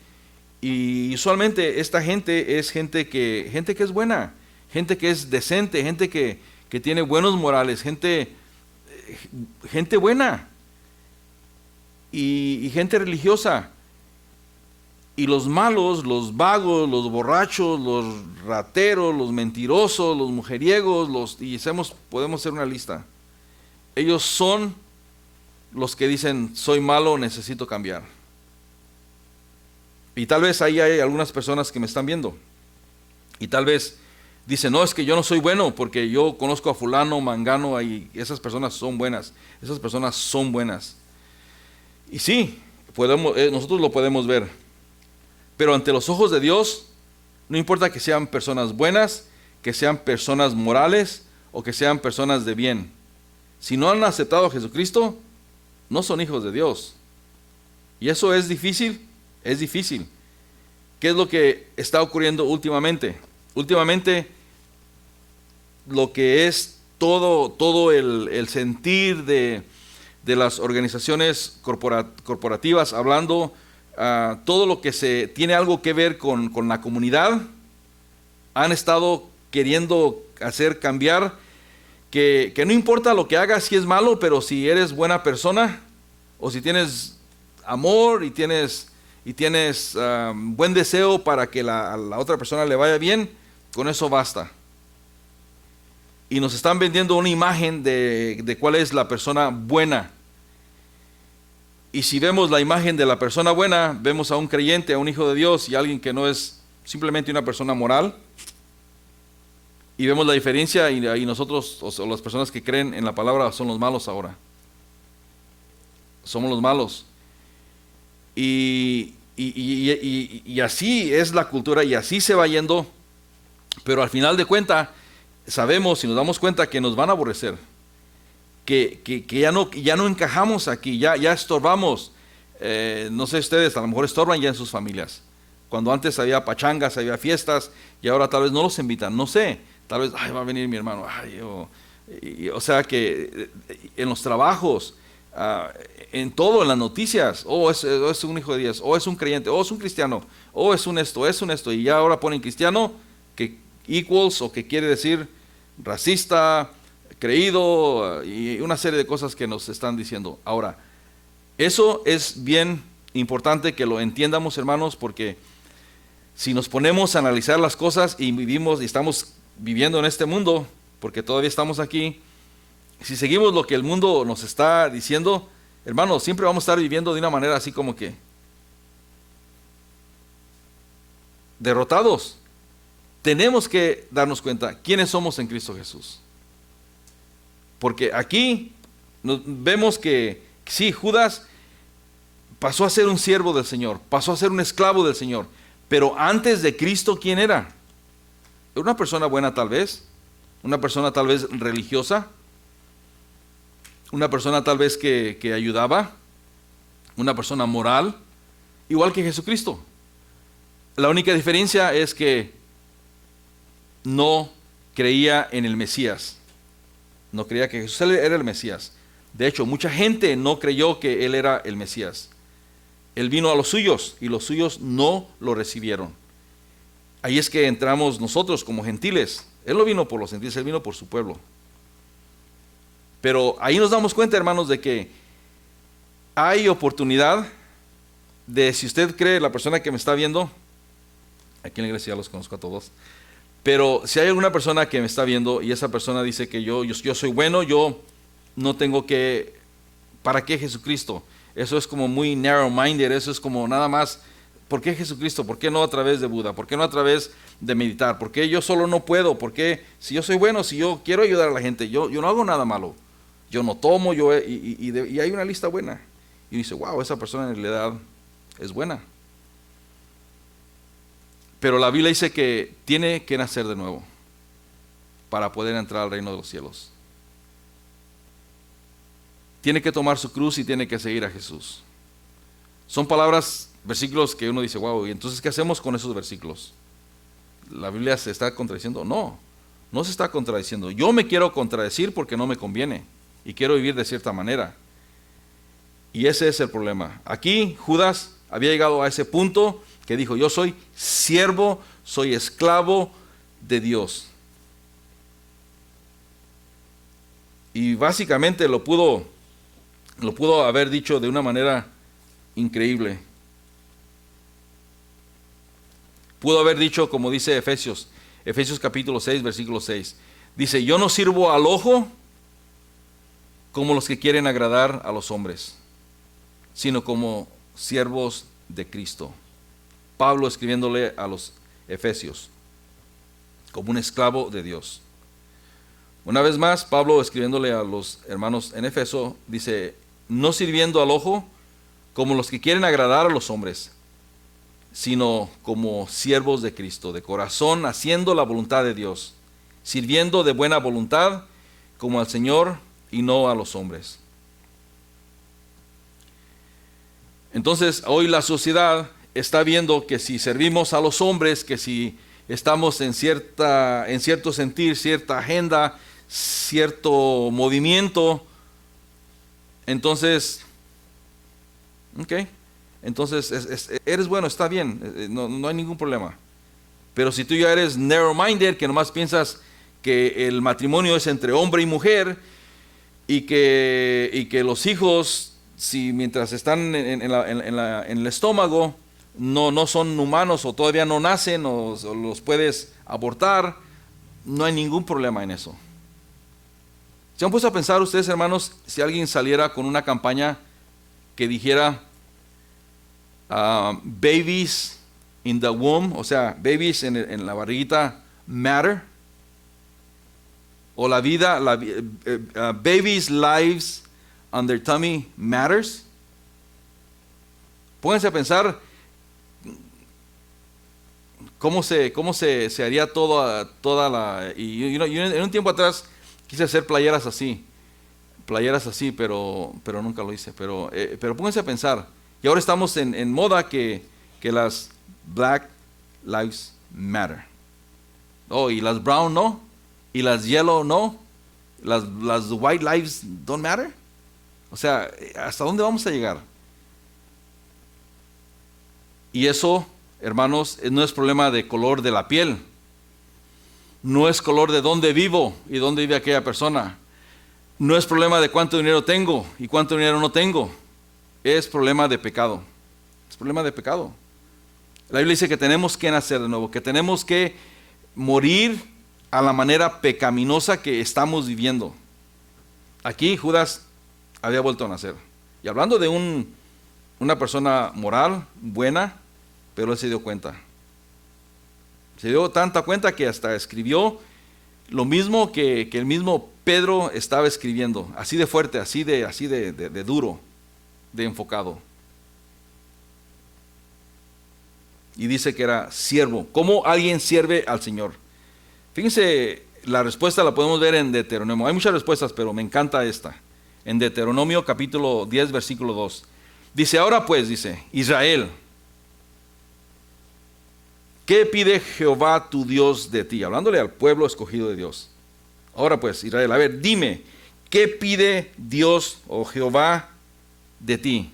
Y usualmente esta gente es gente que es buena, gente que es decente, gente que tiene buenos morales, gente buena y gente religiosa. Y los malos, los vagos, los borrachos, los rateros, los mentirosos, los mujeriegos, podemos hacer una lista. Ellos son los que dicen, soy malo, necesito cambiar. Y tal vez ahí hay algunas personas que me están viendo. Y tal vez dicen, no, es que yo no soy bueno porque yo conozco a fulano, mangano, y esas personas son buenas. Esas personas son buenas. Y sí, nosotros lo podemos ver. Pero ante los ojos de Dios, no importa que sean personas buenas, que sean personas morales o que sean personas de bien. Si no han aceptado a Jesucristo, no son hijos de Dios. Y eso es difícil. Es difícil. ¿Qué es lo que está ocurriendo últimamente? Últimamente, lo que es todo el sentir de las organizaciones corporativas, hablando todo lo que tiene algo que ver con la comunidad, han estado queriendo hacer cambiar, que no importa lo que hagas, si es malo, pero si eres buena persona, o si tienes amor y tienes buen deseo para que a la otra persona le vaya bien, con eso basta. Y nos están vendiendo una imagen de cuál es la persona buena. Y si vemos la imagen de la persona buena, vemos a un creyente, a un hijo de Dios y a alguien que no es simplemente una persona moral. Y vemos la diferencia y nosotros, o las personas que creen en la palabra, son los malos ahora. Somos los malos. Y así es la cultura y así se va yendo. Pero al final de cuentas, sabemos y nos damos cuenta que nos van a aborrecer. Que ya no encajamos aquí, ya estorbamos. No sé ustedes, a lo mejor estorban ya en sus familias. Cuando antes había pachangas, había fiestas, y ahora tal vez no los invitan, no sé. Tal vez, va a venir mi hermano. O sea que en los trabajos, en todo, en las noticias, es un hijo de Dios, o es un creyente, o es un cristiano, o es un esto, y ya ahora ponen cristiano, que equals, o que quiere decir racista, creído, y una serie de cosas que nos están diciendo. Ahora, eso es bien importante que lo entiendamos, hermanos, porque si nos ponemos a analizar las cosas y estamos viviendo en este mundo, porque todavía estamos aquí, si seguimos lo que el mundo nos está diciendo, hermanos, siempre vamos a estar viviendo de una manera así como que derrotados. Tenemos que darnos cuenta quiénes somos en Cristo Jesús. Porque aquí vemos que sí, Judas pasó a ser un siervo del Señor, pasó a ser un esclavo del Señor, pero antes de Cristo, ¿quién era? Una persona buena tal vez, una persona tal vez religiosa, una persona tal vez que ayudaba, una persona moral, igual que Jesucristo. La única diferencia es que no creía en el Mesías. No creía que Jesús era el Mesías. De hecho, mucha gente no creyó que Él era el Mesías. Él vino a los suyos y los suyos no lo recibieron. Ahí es que entramos nosotros como gentiles. Él no vino por los gentiles, Él vino por su pueblo. Pero ahí nos damos cuenta, hermanos, de que hay oportunidad de, si usted cree, la persona que me está viendo, aquí en la iglesia ya los conozco a todos, pero si hay alguna persona que me está viendo y esa persona dice que yo soy bueno, yo no tengo que, ¿para qué Jesucristo? Eso es como muy narrow-minded, eso es como nada más, ¿por qué Jesucristo? ¿Por qué no a través de Buda? ¿Por qué no a través de meditar? ¿Por qué yo solo no puedo? ¿Por qué si yo soy bueno, si yo quiero ayudar a la gente, yo no hago nada malo? Yo no tomo, y hay una lista buena. Y dice, wow, esa persona en realidad es buena. Pero la Biblia dice que tiene que nacer de nuevo para poder entrar al reino de los cielos. Tiene que tomar su cruz y tiene que seguir a Jesús. Son palabras, versículos que uno dice, wow, ¿y entonces qué hacemos con esos versículos? ¿La Biblia se está contradiciendo? No, no se está contradiciendo. Yo me quiero contradecir porque no me conviene y quiero vivir de cierta manera. Y ese es el problema. Aquí Judas había llegado a ese punto que dijo, yo soy siervo, soy esclavo de Dios. Y básicamente lo pudo haber dicho de una manera increíble. Pudo haber dicho, como dice Efesios capítulo 6, versículo 6. Dice, yo no sirvo al ojo como los que quieren agradar a los hombres, sino como siervos de Cristo. Pablo escribiéndole a los Efesios, como un esclavo de Dios. Una vez más, Pablo escribiéndole a los hermanos en Efeso, dice, no sirviendo al ojo como los que quieren agradar a los hombres, sino como siervos de Cristo, de corazón, haciendo la voluntad de Dios, sirviendo de buena voluntad como al Señor y no a los hombres. Entonces, hoy la sociedad está viendo que si servimos a los hombres, que si estamos en cierto sentir, cierta agenda, cierto movimiento, entonces, entonces eres bueno, está bien, no hay ningún problema. Pero si tú ya eres narrow-minded, que nomás piensas que el matrimonio es entre hombre y mujer, y que los hijos, si mientras están en el estómago, no son humanos o todavía no nacen o los puedes abortar, no hay ningún problema en eso. ¿Se han puesto a pensar ustedes, hermanos, si alguien saliera con una campaña que dijera babies in the womb, o sea, babies en la barriguita matter? O la vida, babies' lives on their tummy matters. Pónganse a pensar cómo se haría toda la... Y en un tiempo atrás quise hacer playeras así, pero nunca lo hice. Pero pónganse a pensar, y ahora estamos en moda que las Black Lives Matter. Oh, y las brown no, y las yellow no, las white lives don't matter. O sea, ¿hasta dónde vamos a llegar? Y eso, hermanos, no es problema de color de la piel. No es color de dónde vivo y dónde vive aquella persona. No es problema de cuánto dinero tengo y cuánto dinero no tengo. Es problema de pecado. Es problema de pecado. La Biblia dice que tenemos que nacer de nuevo, que tenemos que morir a la manera pecaminosa que estamos viviendo. Aquí Judas había vuelto a nacer. Y hablando de una persona moral, buena, pero él se dio cuenta. Se dio tanta cuenta que hasta escribió lo mismo que el mismo Pedro estaba escribiendo. Así de fuerte, así de duro, de enfocado. Y dice que era siervo. ¿Cómo alguien sirve al Señor? Fíjense, la respuesta la podemos ver en Deuteronomio. Hay muchas respuestas, pero me encanta esta. En Deuteronomio capítulo 10, versículo 2. Dice, ahora pues, dice, Israel, ¿qué pide Jehová tu Dios de ti? Hablándole al pueblo escogido de Dios. Ahora pues, Israel, a ver, dime, ¿qué pide Dios o Jehová de ti?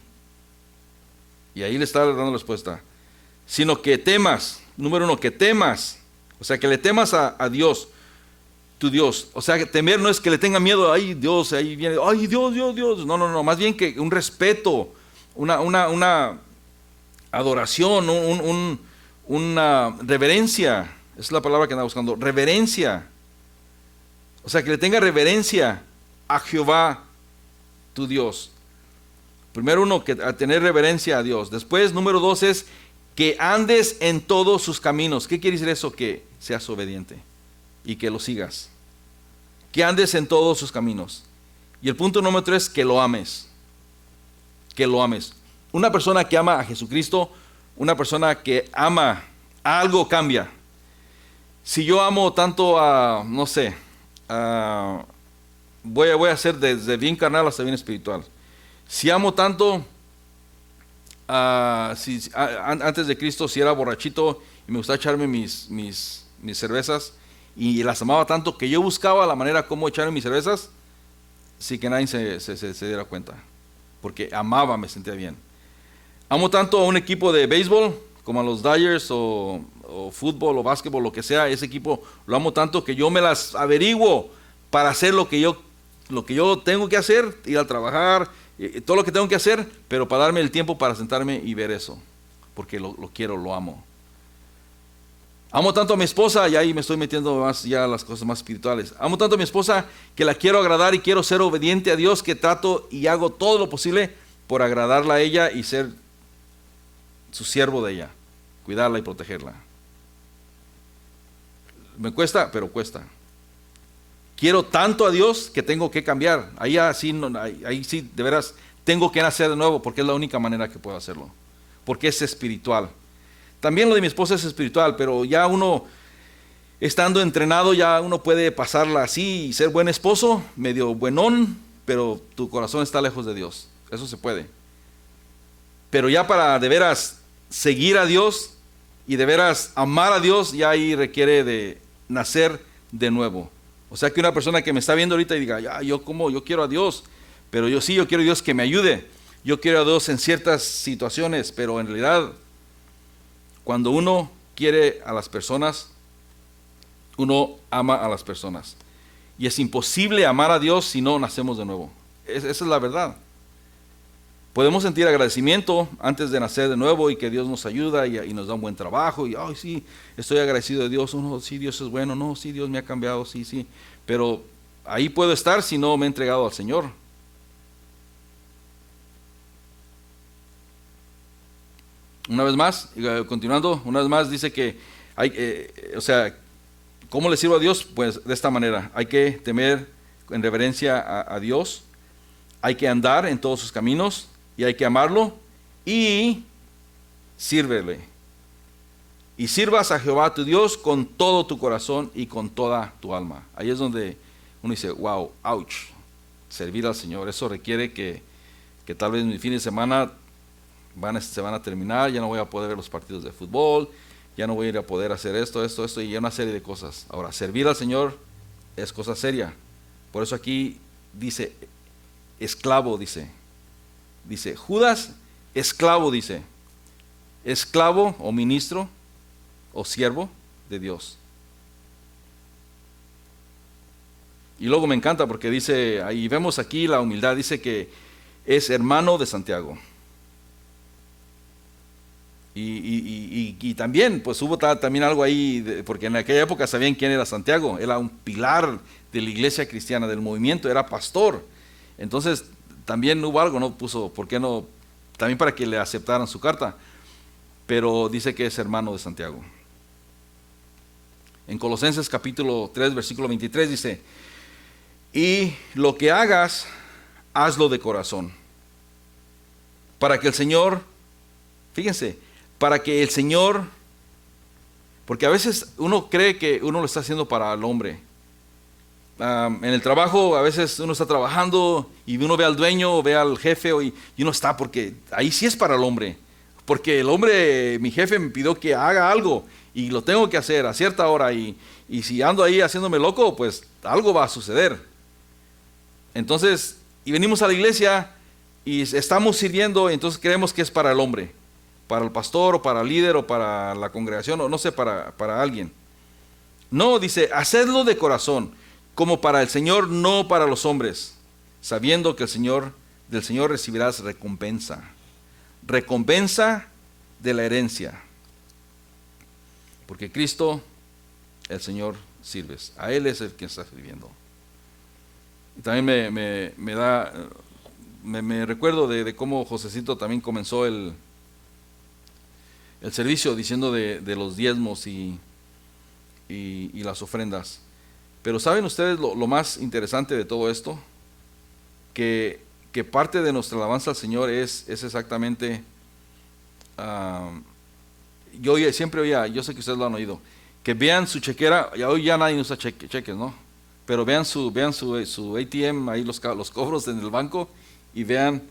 Y ahí le está dando la respuesta. Sino que temas, número 1, que temas. O sea, que le temas a Dios, tu Dios. O sea, que temer no es que le tenga miedo, ay Dios, ahí viene, ay Dios. No, más bien que un respeto, una adoración, una reverencia. Esa es la palabra que andaba buscando, reverencia. O sea, que le tenga reverencia a Jehová, tu Dios. Primero uno, que a tener reverencia a Dios. Después, número 2 es que andes en todos sus caminos. ¿Qué quiere decir eso? Que seas obediente y que lo sigas. Que andes en todos sus caminos. Y el punto número 3, que lo ames. Que lo ames. Una persona que ama a Jesucristo, una persona que ama, algo cambia. Si yo amo tanto a, no sé, voy a hacer desde bien carnal hasta bien espiritual. Si amo tanto... antes de Cristo, si era borrachito y me gustaba echarme mis cervezas y las amaba tanto que yo buscaba la manera como echarme mis cervezas sin que nadie se diera cuenta, porque amaba, me sentía bien. Amo tanto a un equipo de béisbol como a los Dodgers o fútbol o básquetbol, lo que sea, ese equipo lo amo tanto que yo me las averiguo para hacer lo que yo tengo que hacer, ir a trabajar, todo lo que tengo que hacer, pero para darme el tiempo para sentarme y ver eso, porque lo quiero, lo amo. Amo tanto a mi esposa, y ahí me estoy metiendo más ya a las cosas más espirituales. Amo tanto a mi esposa que la quiero agradar y quiero ser obediente a Dios, que trato y hago todo lo posible por agradarla a ella y ser su siervo de ella, cuidarla y protegerla. Me cuesta, pero cuesta. Quiero tanto a Dios que tengo que cambiar. Ahí sí, de veras, tengo que nacer de nuevo porque es la única manera que puedo hacerlo. Porque es espiritual. También lo de mi esposa es espiritual, pero ya uno, estando entrenado, ya uno puede pasarla así y ser buen esposo, medio buenón, pero tu corazón está lejos de Dios. Eso se puede. Pero ya para de veras seguir a Dios y de veras amar a Dios, ya ahí requiere de nacer de nuevo. O sea que una persona que me está viendo ahorita y diga, yo quiero a Dios, pero yo quiero a Dios que me ayude. yo quiero a Dios en ciertas situaciones, pero en realidad, cuando uno quiere a las personas, uno ama a las personas. Y es imposible amar a Dios si no nacemos de nuevo. Esa es la verdad. Podemos sentir agradecimiento antes de nacer de nuevo y que Dios nos ayuda y nos da un buen trabajo. Y, ay, sí, estoy agradecido de Dios. No, sí, Dios es bueno. No, sí, Dios me ha cambiado. Sí, sí. Pero ahí puedo estar si no me he entregado al Señor. Una vez más, continuando, una vez más dice que hay, ¿cómo le sirvo a Dios? Pues de esta manera, hay que temer en reverencia a Dios, hay que andar en todos sus caminos y hay que amarlo y sírvele. Y sirvas a Jehová tu Dios con todo tu corazón y con toda tu alma. Ahí es donde uno dice, wow, ouch, servir al Señor. Eso requiere que tal vez mi fin de semana se van a terminar, ya no voy a poder ver los partidos de fútbol, ya no voy a ir a poder hacer esto y una serie de cosas. Ahora, servir al Señor es cosa seria. Por eso aquí dice, esclavo, dice Judas, esclavo, dice, esclavo o ministro o siervo de Dios. Y luego me encanta porque dice, ahí vemos aquí la humildad, dice que es hermano de Santiago. Y también, pues hubo también algo ahí, porque en aquella época sabían quién era Santiago, era un pilar de la iglesia cristiana, del movimiento, era pastor. Entonces, también hubo algo, ¿no? Puso, ¿por qué no? También para que le aceptaran su carta, pero dice que es hermano de Santiago. En Colosenses capítulo 3, versículo 23 dice, y lo que hagas, hazlo de corazón, para que el Señor, fíjense, para que el Señor, porque a veces uno cree que uno lo está haciendo para el hombre. En el trabajo a veces uno está trabajando y uno ve al dueño o ve al jefe y uno está, porque ahí sí es para el hombre. Porque el hombre, mi jefe me pidió que haga algo y lo tengo que hacer a cierta hora y si ando ahí haciéndome loco, pues algo va a suceder. Entonces, y venimos a la iglesia y estamos sirviendo, y entonces creemos que es para el hombre, para el pastor o para el líder o para la congregación o no sé, para alguien. No, dice, hacedlo de corazón, como para el Señor, no para los hombres, sabiendo que del Señor recibirás recompensa de la herencia, porque Cristo, el Señor, sirves, a Él es el que está sirviendo. Y también me recuerdo de cómo Josecito también comenzó el servicio diciendo de los diezmos y las ofrendas. Pero ¿saben ustedes lo más interesante de todo esto? Que parte de nuestra alabanza al Señor es exactamente, yo siempre oía, yo sé que ustedes lo han oído, que vean su chequera, ya hoy ya nadie usa cheques, ¿no? Pero vean su ATM, ahí los cobros en el banco, y vean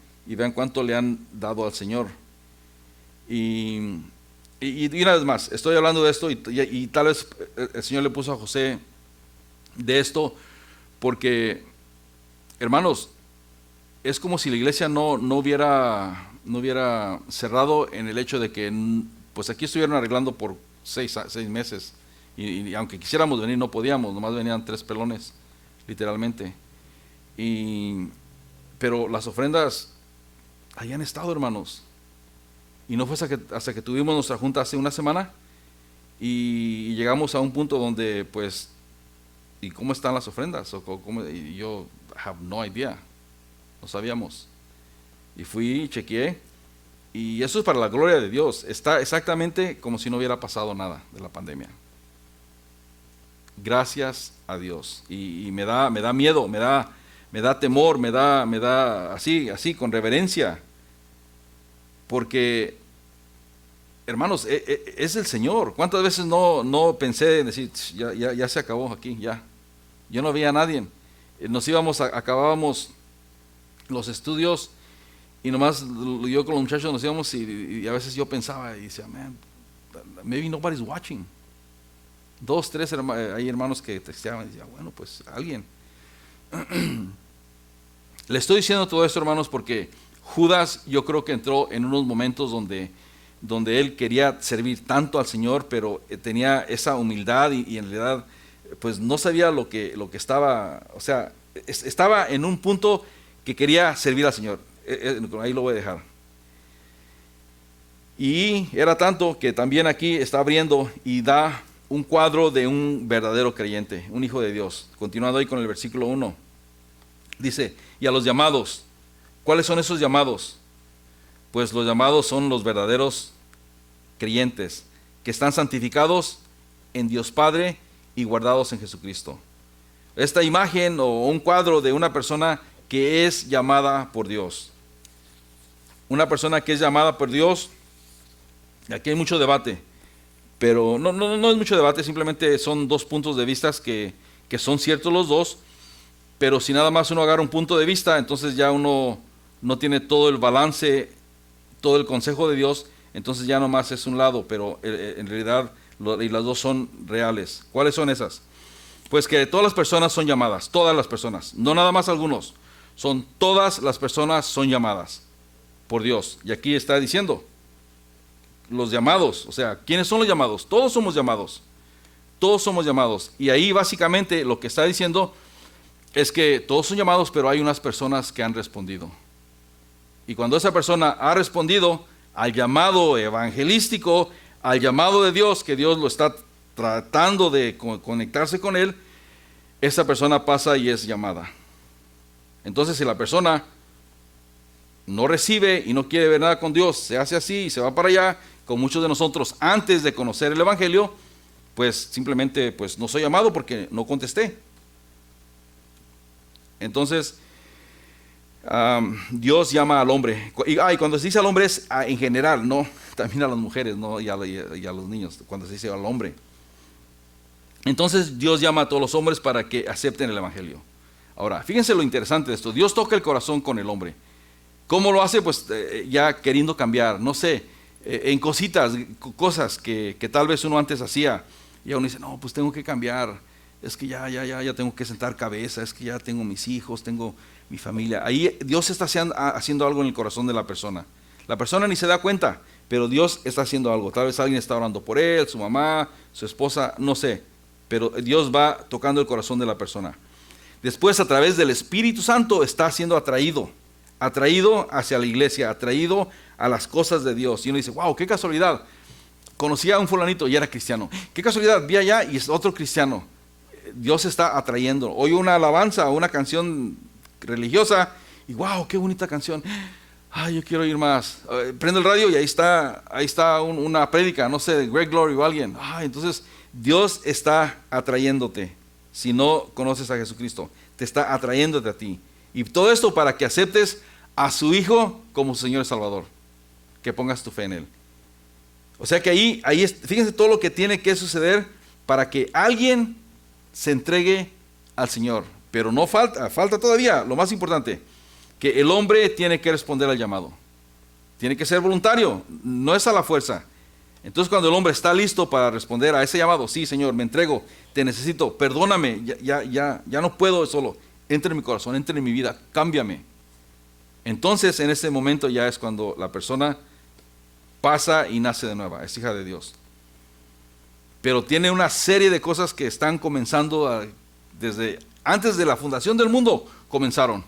cuánto le han dado al Señor. Y una vez más, estoy hablando de esto y tal vez el Señor le puso a José de esto porque, hermanos, es como si la iglesia no hubiera cerrado en el hecho de que pues aquí estuvieron arreglando por 6 meses y aunque quisiéramos venir no podíamos, nomás venían 3 pelones literalmente, pero las ofrendas ahí han estado, hermanos. Y no fue hasta que tuvimos nuestra junta hace una semana y llegamos a un punto donde, pues, ¿y cómo están las ofrendas? Y yo, I have no idea, no sabíamos. Y fui, chequeé, y eso es para la gloria de Dios. Está exactamente como si no hubiera pasado nada de la pandemia. Gracias a Dios. Y me da miedo, me da temor, me da así, con reverencia. Porque, hermanos, es el Señor. ¿Cuántas veces no pensé en decir, ya se acabó aquí, ya? Yo no veía a nadie. Acabábamos los estudios y nomás yo con los muchachos nos íbamos y a veces yo pensaba y decía, man, maybe nobody's watching. 2, 3 hay hermanos que texteaban y decían, bueno, pues alguien. Le estoy diciendo todo esto, hermanos, porque Judas yo creo que entró en unos momentos donde él quería servir tanto al Señor, pero tenía esa humildad y en realidad pues no sabía lo que estaba, o sea, estaba en un punto que quería servir al Señor. Ahí lo voy a dejar. Y era tanto que también aquí está abriendo y da un cuadro de un verdadero creyente, un hijo de Dios. Continuando ahí con el versículo 1. Dice, y a los llamados, ¿cuáles son esos llamados? Pues los llamados son los verdaderos creyentes, que están santificados en Dios Padre y guardados en Jesucristo. Esta imagen o un cuadro de una persona que es llamada por Dios. Una persona que es llamada por Dios, aquí hay mucho debate, pero no es mucho debate, simplemente son dos puntos de vista que son ciertos los dos, pero si nada más uno agarra un punto de vista, entonces ya uno no tiene todo el balance, todo el consejo de Dios, entonces ya nomás es un lado, pero en realidad y las dos son reales. ¿Cuáles son esas? Pues que todas las personas son llamadas, todas las personas, no nada más algunos, son todas las personas son llamadas por Dios. Y aquí está diciendo, los llamados, o sea, ¿quiénes son los llamados? Todos somos llamados, todos somos llamados. Y ahí básicamente lo que está diciendo es que todos son llamados, pero hay unas personas que han respondido. Y cuando esa persona ha respondido al llamado evangelístico, al llamado de Dios, que Dios lo está tratando de conectarse con él, esa persona pasa y es llamada. Entonces, si la persona no recibe y no quiere ver nada con Dios, se hace así y se va para allá, como muchos de nosotros antes de conocer el evangelio, pues simplemente pues no soy llamado porque no contesté. Entonces, Dios llama al hombre, y cuando se dice al hombre es en general, no, también a las mujeres, ¿no? y a los niños, cuando se dice al hombre. Entonces Dios llama a todos los hombres para que acepten el evangelio. Ahora, fíjense lo interesante de esto, Dios toca el corazón con el hombre. ¿Cómo lo hace? Pues ya queriendo cambiar, no sé, en cosas que tal vez uno antes hacía, y uno dice, no, pues tengo que cambiar, es que ya tengo que sentar cabeza, es que ya tengo mis hijos, tengo mi familia. Ahí Dios está haciendo algo en el corazón de la persona. La persona ni se da cuenta, pero Dios está haciendo algo. Tal vez alguien está orando por él, su mamá, su esposa, no sé, pero Dios va tocando el corazón de la persona. Después, a través del Espíritu Santo, está siendo atraído hacia la iglesia, atraído a las cosas de Dios. Y uno dice, wow, qué casualidad, conocí a un fulanito y era cristiano. Qué casualidad, vi allá y es otro cristiano. Dios está atrayendo. Oye una alabanza o una canción religiosa y wow, qué bonita canción. Ay, yo quiero ir más. Prendo el radio y ahí está una prédica, no sé, de Greg Glory o alguien. Entonces Dios está atrayéndote. Si no conoces a Jesucristo, te está atrayéndote a ti. Y todo esto para que aceptes a su Hijo como Señor y Salvador. Que pongas tu fe en Él. O sea que ahí fíjense todo lo que tiene que suceder para que alguien se entregue al Señor. Pero no falta todavía, lo más importante, que el hombre tiene que responder al llamado. Tiene que ser voluntario, no es a la fuerza. Entonces cuando el hombre está listo para responder a ese llamado, sí, Señor, me entrego, te necesito, perdóname, ya no puedo solo. Entra en mi corazón, entra en mi vida, cámbiame. Entonces en ese momento ya es cuando la persona pasa y nace de nueva, es hija de Dios. Pero tiene una serie de cosas que están comenzando desde antes de la fundación del mundo, comenzaron.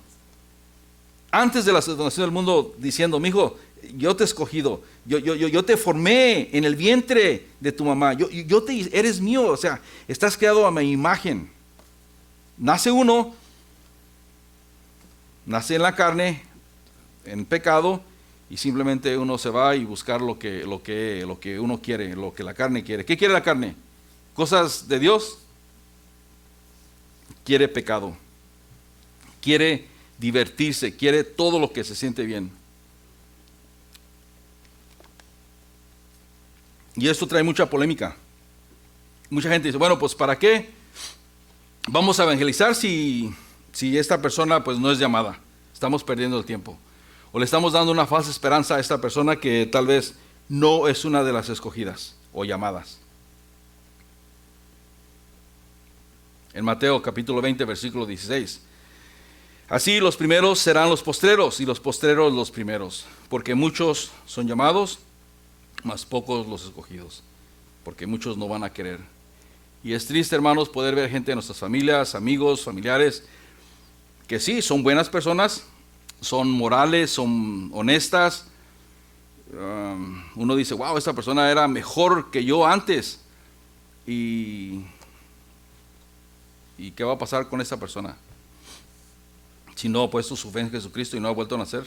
Antes de la fundación del mundo, diciendo, mijo, yo te he escogido, yo te formé en el vientre de tu mamá, eres mío, o sea, estás creado a mi imagen. Nace uno, nace en la carne, en pecado, y simplemente uno se va y buscar lo que uno quiere, lo que la carne quiere. ¿Qué quiere la carne? ¿Cosas de Dios? Quiere pecado, quiere divertirse, quiere todo lo que se siente bien. Y esto trae mucha polémica. Mucha gente dice, bueno, pues ¿para qué vamos a evangelizar si esta persona pues no es llamada? Estamos perdiendo el tiempo. O le estamos dando una falsa esperanza a esta persona que tal vez no es una de las escogidas o llamadas. En Mateo capítulo 20, versículo 16. Así los primeros serán los postreros y los postreros los primeros, porque muchos son llamados, mas pocos los escogidos, porque muchos no van a querer. Y es triste, hermanos, poder ver gente de nuestras familias, amigos, familiares, que sí, son buenas personas, son morales, son honestas. Uno dice, wow, esta persona era mejor que yo antes. ¿Y qué va a pasar con esta persona? Si no ha puesto su fe en Jesucristo y no ha vuelto a nacer,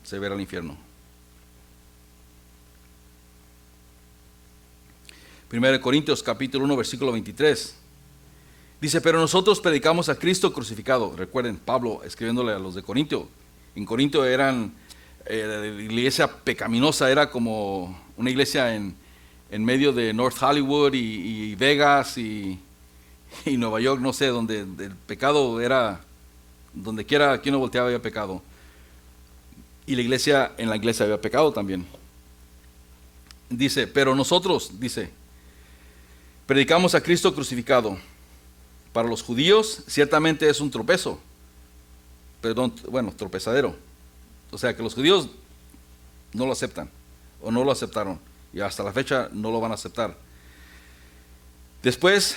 se verá al infierno. 1 Corintios capítulo 1 versículo 23 dice, pero nosotros predicamos a Cristo crucificado. Recuerden, Pablo escribiéndole a los de Corintio. En Corintio eran, la iglesia pecaminosa era como una iglesia en medio de North Hollywood y Vegas y Nueva York, no sé, donde el pecado era, donde quiera que uno volteaba había pecado. Y en la iglesia había pecado también. Dice, pero nosotros, dice, predicamos a Cristo crucificado. Para los judíos ciertamente es un tropezo. Tropezadero. O sea que los judíos no lo aceptan o no lo aceptaron y hasta la fecha no lo van a aceptar. Después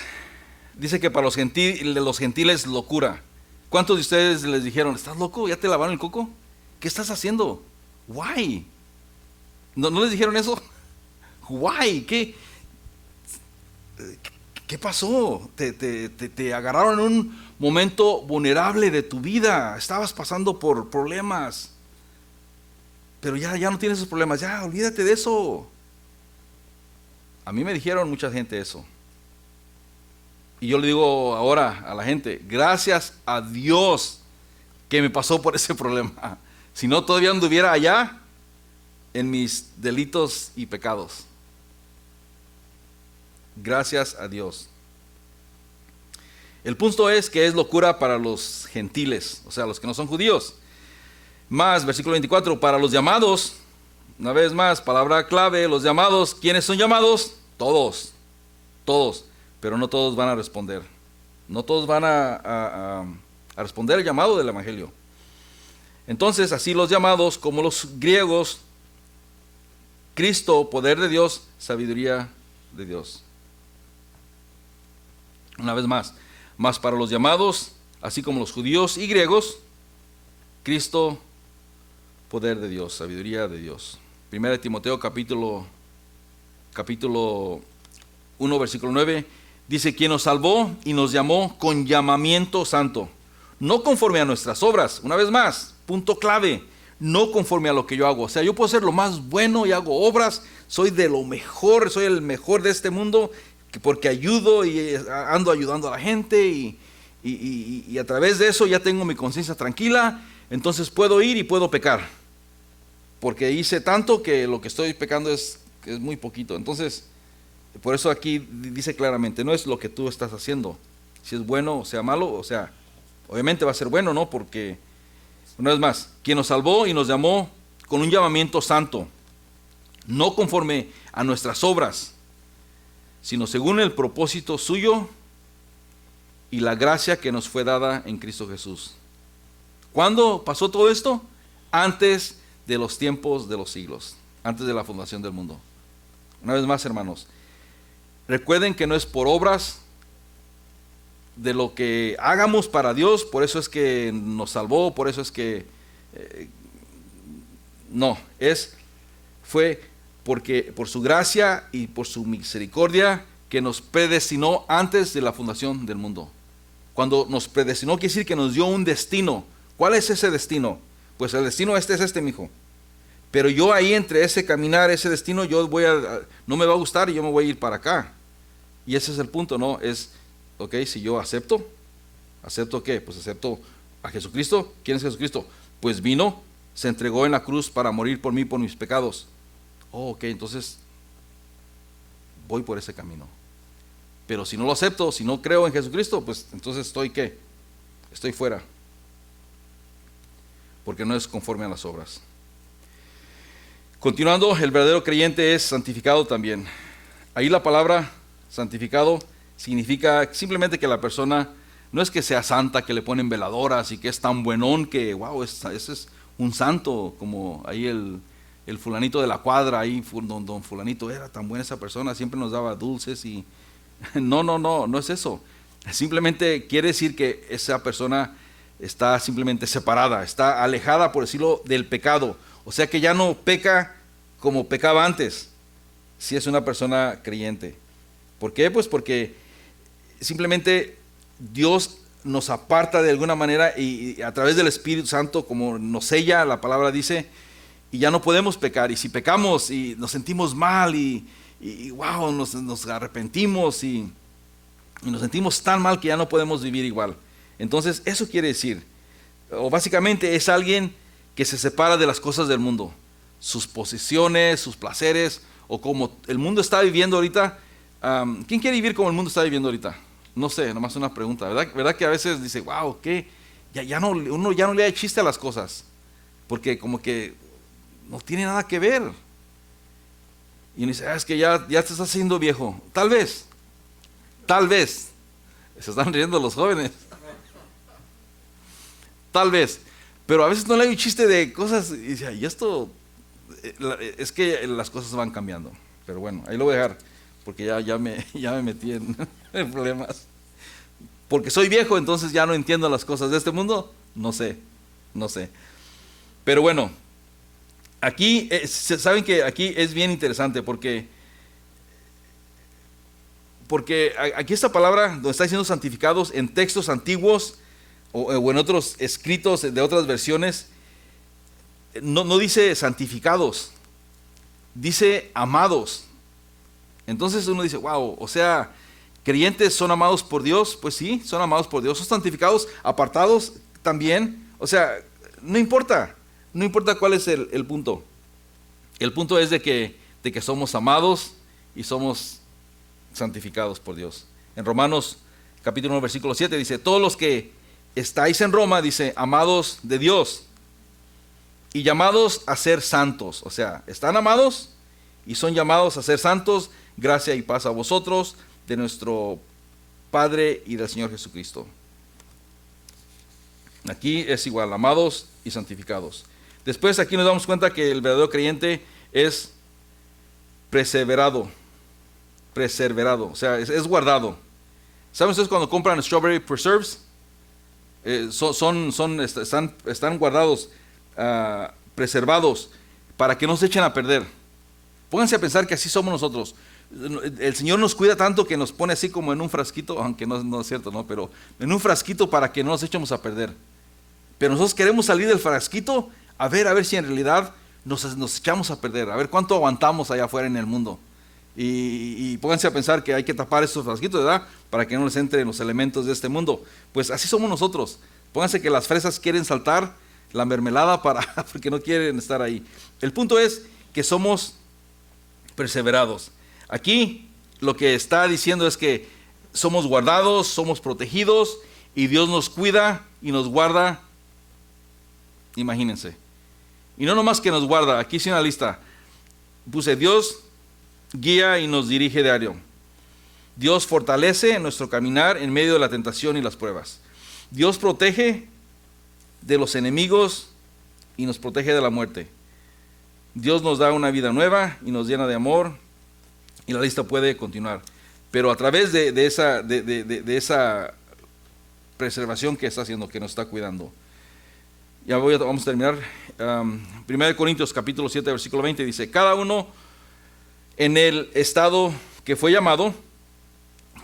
dice que para los gentiles locura. ¿Cuántos de ustedes les dijeron, estás loco? ¿Ya te lavaron el coco? ¿Qué estás haciendo? Why? ¿No les dijeron eso? Why? ¿Qué pasó? Te agarraron en un momento vulnerable de tu vida. Estabas pasando por problemas. Pero ya no tienes esos problemas. Ya, olvídate de eso. A mí me dijeron mucha gente eso. Y yo le digo ahora a la gente, gracias a Dios que me pasó por ese problema. Si no, todavía anduviera allá en mis delitos y pecados. Gracias a Dios. El punto es que es locura para los gentiles, o sea, los que no son judíos. Más, versículo 24, para los llamados, una vez más, palabra clave, los llamados, ¿quiénes son llamados? Todos, pero no todos van a responder. No todos van a responder el llamado del Evangelio. Entonces, así los llamados como los griegos, Cristo, poder de Dios, sabiduría de Dios. Una vez más para los llamados, así como los judíos y griegos, Cristo, poder de Dios, sabiduría de Dios. 1 Timoteo capítulo 1 versículo 9 dice, quien nos salvó y nos llamó con llamamiento santo, no conforme a nuestras obras. Una vez más, punto clave, no conforme a lo que yo hago. O sea, yo puedo ser lo más bueno y hago obras, soy de lo mejor, soy el mejor de este mundo, porque ayudo y ando ayudando a la gente y a través de eso ya tengo mi conciencia tranquila, entonces puedo ir y puedo pecar, porque hice tanto que lo que estoy pecando es muy poquito. Entonces, por eso aquí dice claramente, no es lo que tú estás haciendo, si es bueno o sea malo, o sea, obviamente va a ser bueno, ¿no? Porque, una vez más, quien nos salvó y nos llamó con un llamamiento santo, no conforme a nuestras obras, sino según el propósito suyo y la gracia que nos fue dada en Cristo Jesús. ¿Cuándo pasó todo esto? Antes de los tiempos de los siglos, antes de la fundación del mundo. Una vez más, hermanos, recuerden que no es por obras de lo que hagamos para Dios, por eso es que nos salvó, por eso es que fue porque por su gracia y por su misericordia que nos predestinó antes de la fundación del mundo. Cuando nos predestinó quiere decir que nos dio un destino. ¿Cuál es ese destino? Pues el destino es este, mijo. Pero yo ahí entre ese caminar, ese destino, no me va a gustar y yo me voy a ir para acá. Y ese es el punto, ¿no? Es, ok, si yo ¿acepto qué? Pues acepto a Jesucristo. ¿Quién es Jesucristo? Pues vino, se entregó en la cruz para morir por mí, por mis pecados. Oh, ok, entonces voy por ese camino. Pero si no lo acepto, si no creo en Jesucristo, pues entonces ¿qué? Estoy fuera. Porque no es conforme a las obras. Continuando, el verdadero creyente es santificado también. Ahí la palabra santificado significa simplemente que la persona no es que sea santa, que le ponen veladoras y que es tan buenón que, wow, ese es un santo, como ahí el fulanito de la cuadra, ahí don fulanito, era tan buena esa persona, siempre nos daba dulces y... No es eso. Simplemente quiere decir que esa persona está simplemente separada, está alejada, por decirlo, del pecado. O sea que ya no peca como pecaba antes, si es una persona creyente. ¿Por qué? Pues porque simplemente Dios nos aparta de alguna manera y a través del Espíritu Santo, como nos sella, la palabra dice, y ya no podemos pecar. Y si pecamos y nos sentimos mal y wow, nos arrepentimos y nos sentimos tan mal que ya no podemos vivir igual. Entonces eso quiere decir, o básicamente es alguien que se separa de las cosas del mundo, sus posesiones, sus placeres, o como el mundo está viviendo ahorita. ¿Quién quiere vivir como el mundo está viviendo ahorita? No sé, nomás una pregunta, ¿verdad que a veces dice, wow, ¿qué? Uno ya no le da chiste a las cosas, porque como que no tiene nada que ver. Y uno dice, es que ya te estás haciendo viejo. Tal vez, se están riendo los jóvenes. Tal vez, pero a veces no le hay un chiste de cosas, y dice, y esto, es que las cosas van cambiando. Pero bueno, ahí lo voy a dejar, porque ya me metí en problemas. Porque soy viejo, entonces ya no entiendo las cosas de este mundo. No sé. Pero bueno, aquí, saben que aquí es bien interesante, porque aquí esta palabra, donde está diciendo santificados, en textos antiguos, o en otros escritos de otras versiones, no dice santificados, dice amados. Entonces uno dice, wow, o sea, creyentes son amados por Dios. Pues sí, son amados por Dios. Son santificados, apartados también. O sea, no importa cuál es el punto. El punto es de que somos amados y somos santificados por Dios. En Romanos capítulo 1 versículo 7 dice, todos los que estáis en Roma, dice, amados de Dios y llamados a ser santos. O sea, están amados y son llamados a ser santos. Gracia y paz a vosotros, de nuestro Padre y del Señor Jesucristo. Aquí es igual, amados y santificados. Después aquí nos damos cuenta que el verdadero creyente es perseverado, o sea, es guardado. ¿Saben ustedes cuando compran strawberry preserves? Están guardados, preservados, para que no se echen a perder. Pónganse a pensar que así somos nosotros. El Señor nos cuida tanto que nos pone así como en un frasquito, aunque no es cierto, ¿no? Pero en un frasquito para que no nos echemos a perder. Pero nosotros queremos salir del frasquito a ver si en realidad nos echamos a perder, a ver cuánto aguantamos allá afuera en el mundo. Y pónganse a pensar que hay que tapar estos frasquitos, ¿verdad? Para que no les entren los elementos de este mundo. Pues así somos nosotros. Pónganse que las fresas quieren saltar la mermelada porque no quieren estar ahí. El punto es que somos perseverados. Aquí lo que está diciendo es que somos guardados, somos protegidos y Dios nos cuida y nos guarda. Imagínense. Y no nomás que nos guarda, aquí hice una lista. Puse Dios guía y nos dirige diario. Dios fortalece nuestro caminar en medio de la tentación y las pruebas. Dios protege de los enemigos y nos protege de la muerte. Dios nos da una vida nueva y nos llena de amor, y la lista puede continuar. Pero a través de esa preservación que está haciendo, que nos está cuidando. Ya vamos a terminar. 1 Corintios capítulo 7 versículo 20 dice, cada uno en el estado que fue llamado,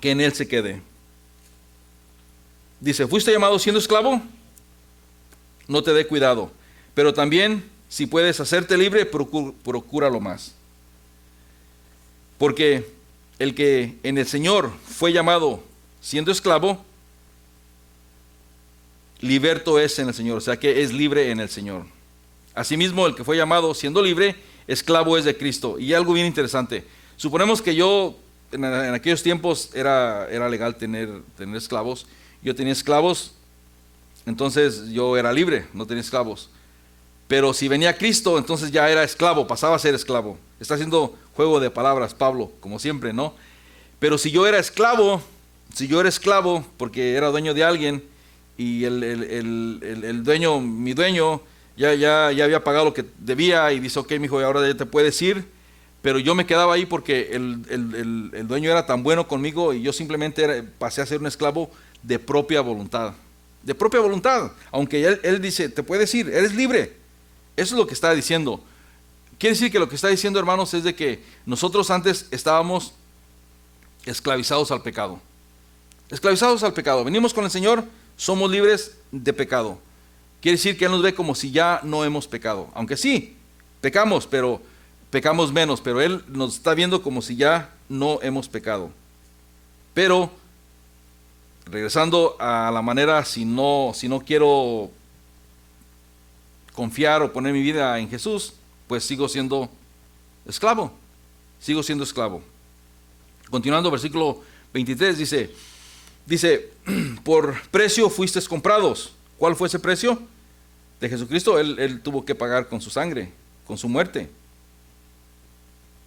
que en él se quede. Dice, ¿fuiste llamado siendo esclavo? No te dé cuidado. Pero también, si puedes hacerte libre, procúralo más. Porque el que en el Señor fue llamado siendo esclavo, liberto es en el Señor. O sea que es libre en el Señor. Asimismo, el que fue llamado siendo libre, esclavo es de Cristo. Y algo bien interesante. Suponemos que yo, en aquellos tiempos, era legal tener esclavos. Yo tenía esclavos, entonces yo era libre, no tenía esclavos. Pero si venía Cristo, entonces ya era esclavo, pasaba a ser esclavo. Está haciendo juego de palabras Pablo, como siempre, ¿no? Pero si yo era esclavo, si yo era esclavo porque era dueño de alguien y el dueño, mi dueño, ya había pagado lo que debía y dice, ok, mijo, ahora ya te puedes ir, pero yo me quedaba ahí porque el dueño era tan bueno conmigo y yo simplemente pasé a ser un esclavo de propia voluntad. De propia voluntad, aunque él dice, te puedes ir, eres libre. Eso es lo que está diciendo. Quiere decir que lo que está diciendo, hermanos, es de que nosotros antes estábamos esclavizados al pecado. Esclavizados al pecado. Venimos con el Señor, somos libres de pecado. Quiere decir que Él nos ve como si ya no hemos pecado. Aunque sí, pecamos, pero pecamos menos. Pero Él nos está viendo como si ya no hemos pecado. Pero, regresando a la manera, si no quiero confiar o poner mi vida en Jesús, pues sigo siendo esclavo. Sigo siendo esclavo. Continuando, versículo 23 dice, por precio fuisteis comprados. ¿Cuál fue ese precio? De Jesucristo. Él tuvo que pagar con su sangre, con su muerte.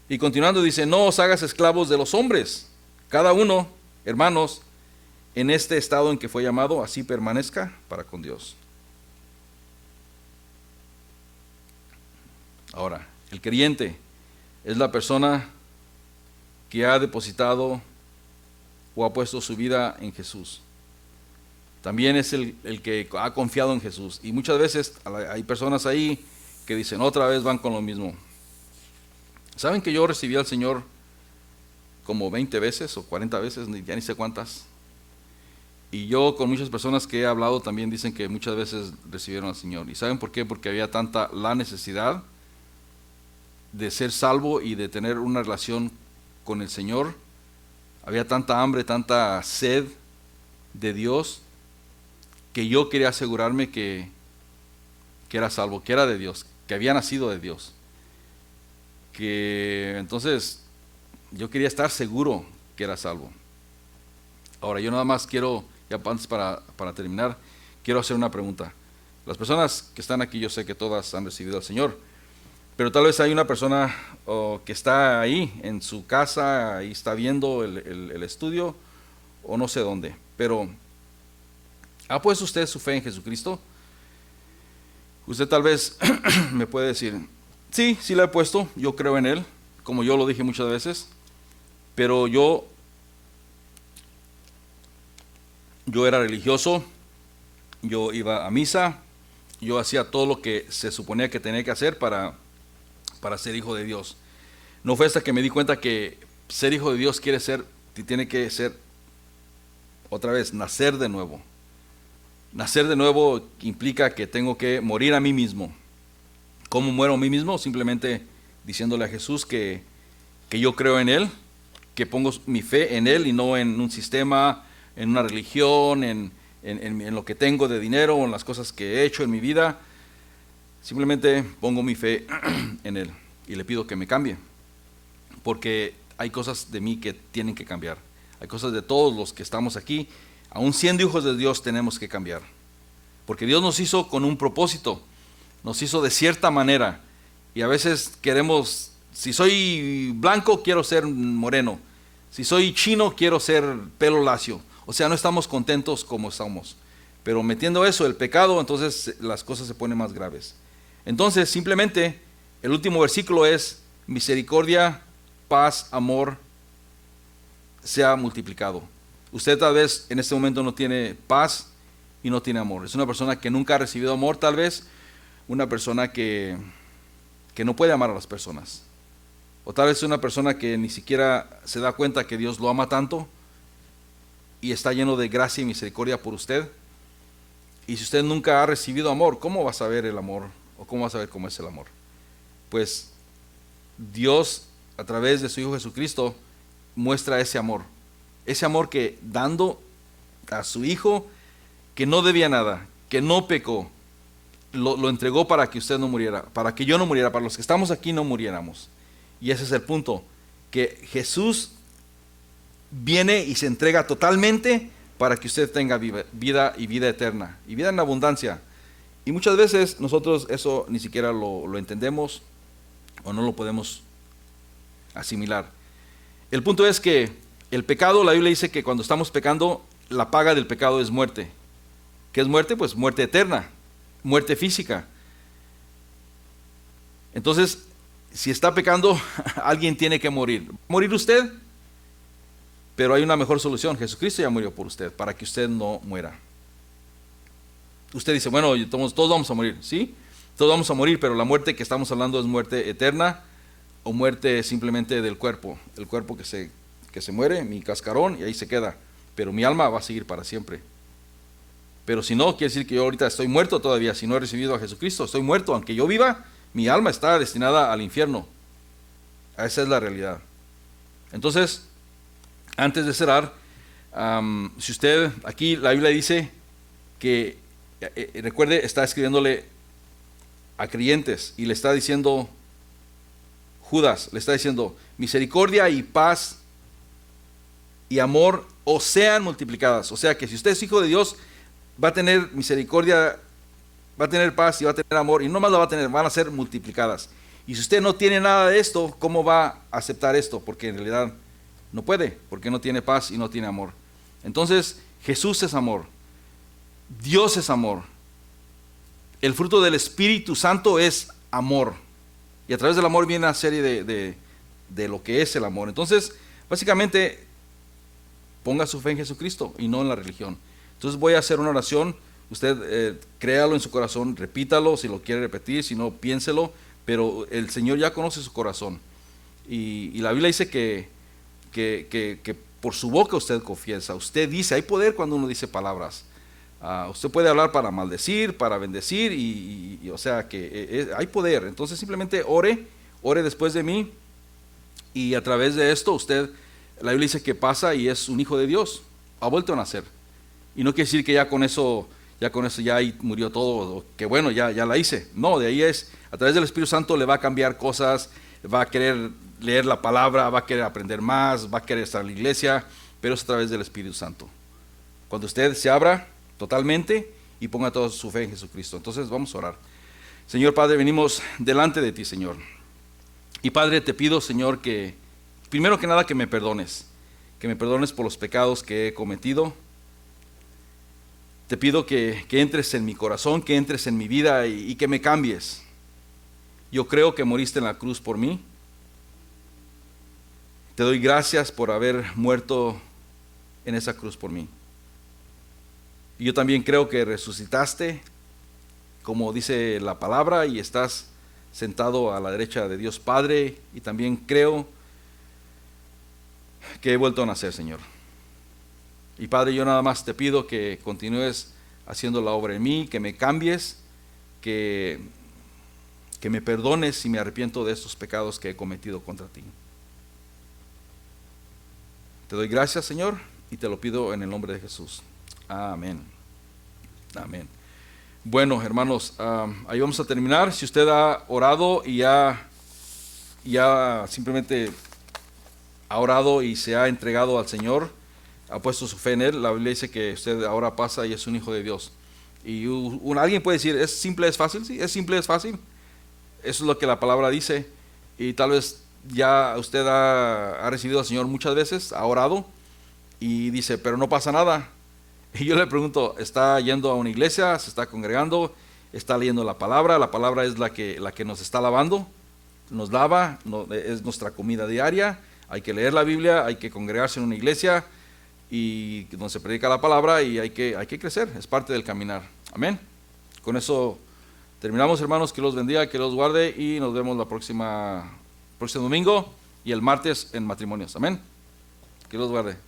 Y continuando dice, no os hagas esclavos de los hombres. Cada uno, hermanos, en este estado en que fue llamado, así permanezca para con Dios. Ahora, el creyente es la persona que ha depositado o ha puesto su vida en Jesús. También es el que ha confiado en Jesús. Y muchas veces hay personas ahí que dicen, otra vez van con lo mismo. ¿Saben que yo recibí al Señor como 20 veces o 40 veces, ya ni sé cuántas? Y yo con muchas personas que he hablado también dicen que muchas veces recibieron al Señor. ¿Y saben por qué? Porque había tanta la necesidad de ser salvo y de tener una relación con el Señor. Había tanta hambre, tanta sed de Dios, que yo quería asegurarme que era salvo, que era de Dios, que había nacido de Dios. Que entonces yo quería estar seguro que era salvo. Ahora yo nada más quiero, ya antes para terminar, quiero hacer una pregunta. Las personas que están aquí, yo sé que todas han recibido al Señor, pero tal vez hay una persona que está ahí en su casa, ahí está viendo el estudio, o no sé dónde, pero ¿ha puesto usted su fe en Jesucristo? Usted tal vez me puede decir, sí la he puesto, yo creo en Él, como yo lo dije muchas veces, pero yo era religioso, yo iba a misa, yo hacía todo lo que se suponía que tenía que hacer para ser hijo de Dios. No fue hasta que me di cuenta que ser hijo de Dios tiene que ser, otra vez, nacer de nuevo. Nacer de nuevo implica que tengo que morir a mí mismo. ¿Cómo muero a mí mismo? Simplemente diciéndole a Jesús que yo creo en Él, que pongo mi fe en Él y no en un sistema, en una religión, en lo que tengo de dinero o en las cosas que he hecho en mi vida. Simplemente pongo mi fe en Él y le pido que me cambie, porque hay cosas de mí que tienen que cambiar. Hay cosas de todos los que estamos aquí, aún siendo hijos de Dios, tenemos que cambiar, porque Dios nos hizo con un propósito, nos hizo de cierta manera, y a veces queremos, si soy blanco quiero ser moreno, si soy chino quiero ser pelo lacio. O sea, no estamos contentos como estamos, pero metiendo eso, el pecado, entonces las cosas se ponen más graves. Entonces, simplemente, el último versículo es, misericordia, paz, amor, sea multiplicado. Usted tal vez en este momento no tiene paz y no tiene amor. Es una persona que nunca ha recibido amor, tal vez, una persona que no puede amar a las personas. O tal vez es una persona que ni siquiera se da cuenta que Dios lo ama tanto y está lleno de gracia y misericordia por usted. Y si usted nunca ha recibido amor, ¿cómo va a saber el amor? ¿O cómo va a saber cómo es el amor? Pues Dios, a través de su Hijo Jesucristo, muestra ese amor. Ese amor que dando a su Hijo, que no debía nada, que no pecó, lo entregó para que usted no muriera, para que yo no muriera, para los que estamos aquí no muriéramos. Y ese es el punto, que Jesús viene y se entrega totalmente para que usted tenga vida y vida eterna, y vida en abundancia. Y muchas veces nosotros eso ni siquiera lo entendemos o no lo podemos asimilar. El punto es que El pecado, la Biblia dice que cuando estamos pecando, la paga del pecado es muerte. ¿Qué es muerte? Pues muerte eterna, muerte física. Entonces, si está pecando, alguien tiene que morir. ¿Morir usted? Pero hay una mejor solución. Jesucristo ya murió por usted, para que usted no muera. Usted dice, bueno, todos vamos a morir. Sí, todos vamos a morir, pero la muerte que estamos hablando es muerte eterna o muerte simplemente del cuerpo. El cuerpo que se muere, mi cascarón, y ahí se queda. Pero mi alma va a seguir para siempre. Pero si no, quiere decir que yo ahorita estoy muerto todavía. Si no he recibido a Jesucristo, estoy muerto. Aunque yo viva, mi alma está destinada al infierno. Esa es la realidad. Entonces, antes de cerrar, si usted, aquí la Biblia dice que, recuerde, está escribiéndole a creyentes y le está diciendo, Judas, le está diciendo, misericordia y paz y amor os sean multiplicadas. O sea que si usted es hijo de Dios, va a tener misericordia, va a tener paz y va a tener amor, y no más la va a tener, van a ser multiplicadas. Y si usted no tiene nada de esto, ¿cómo va a aceptar esto? Porque en realidad no puede, porque no tiene paz y no tiene amor. Entonces, Jesús es amor, Dios es amor, el fruto del Espíritu Santo es amor, y a través del amor viene una serie de lo que es el amor. Entonces, básicamente, ponga su fe en Jesucristo y no en la religión. Entonces voy a hacer una oración, usted créalo en su corazón, repítalo si lo quiere repetir, si no, piénselo, pero el Señor ya conoce su corazón. Y la Biblia dice que por su boca usted confiesa, usted dice, hay poder cuando uno dice palabras. Usted puede hablar para maldecir, para bendecir, y o sea que hay poder. Entonces simplemente ore después de mí, y a través de esto usted, la Biblia dice que pasa y es un hijo de Dios, ha vuelto a nacer. Y no quiere decir que ya con eso ya ahí murió todo, o que bueno, ya la hice. No, de ahí es, a través del Espíritu Santo le va a cambiar cosas, va a querer leer la palabra, va a querer aprender más, va a querer estar en la iglesia, pero es a través del Espíritu Santo. Cuando usted se abra totalmente y ponga toda su fe en Jesucristo. Entonces vamos a orar. Señor Padre, venimos delante de ti, Señor. Y Padre, te pido, Señor, que primero que nada que me perdones por los pecados que he cometido. Te pido que entres en mi corazón, que entres en mi vida y que me cambies. Yo creo que moriste en la cruz por mí. Te doy gracias por haber muerto en esa cruz por mí. Y yo también creo que resucitaste, como dice la palabra, y estás sentado a la derecha de Dios Padre. Y también creo que he vuelto a nacer, Señor. Y Padre, yo nada más te pido que continúes haciendo la obra en mí, que me cambies, que me perdones si me arrepiento de estos pecados que he cometido contra ti. Te doy gracias, Señor, y te lo pido en el nombre de Jesús. Amén. Amén. Bueno, hermanos, ahí vamos a terminar. Si usted ha orado y ya simplemente ha orado y se ha entregado al Señor, ha puesto su fe en Él, la Biblia dice que usted ahora pasa y es un hijo de Dios. Y alguien puede decir, ¿es simple, es fácil? Sí, es simple, es fácil. Eso es lo que la palabra dice. Y tal vez ya usted ha recibido al Señor muchas veces, ha orado y dice, pero no pasa nada. Y yo le pregunto, ¿está yendo a una iglesia? ¿Se está congregando? ¿Está leyendo la palabra? La palabra es la que nos está lavando, nos lava, es nuestra comida diaria. Hay que leer la Biblia, hay que congregarse en una iglesia y donde se predica la palabra, y hay que crecer, es parte del caminar. Amén. Con eso terminamos, hermanos. Que los bendiga, que los guarde, y nos vemos el próximo domingo y el martes en matrimonios. Amén. Que los guarde.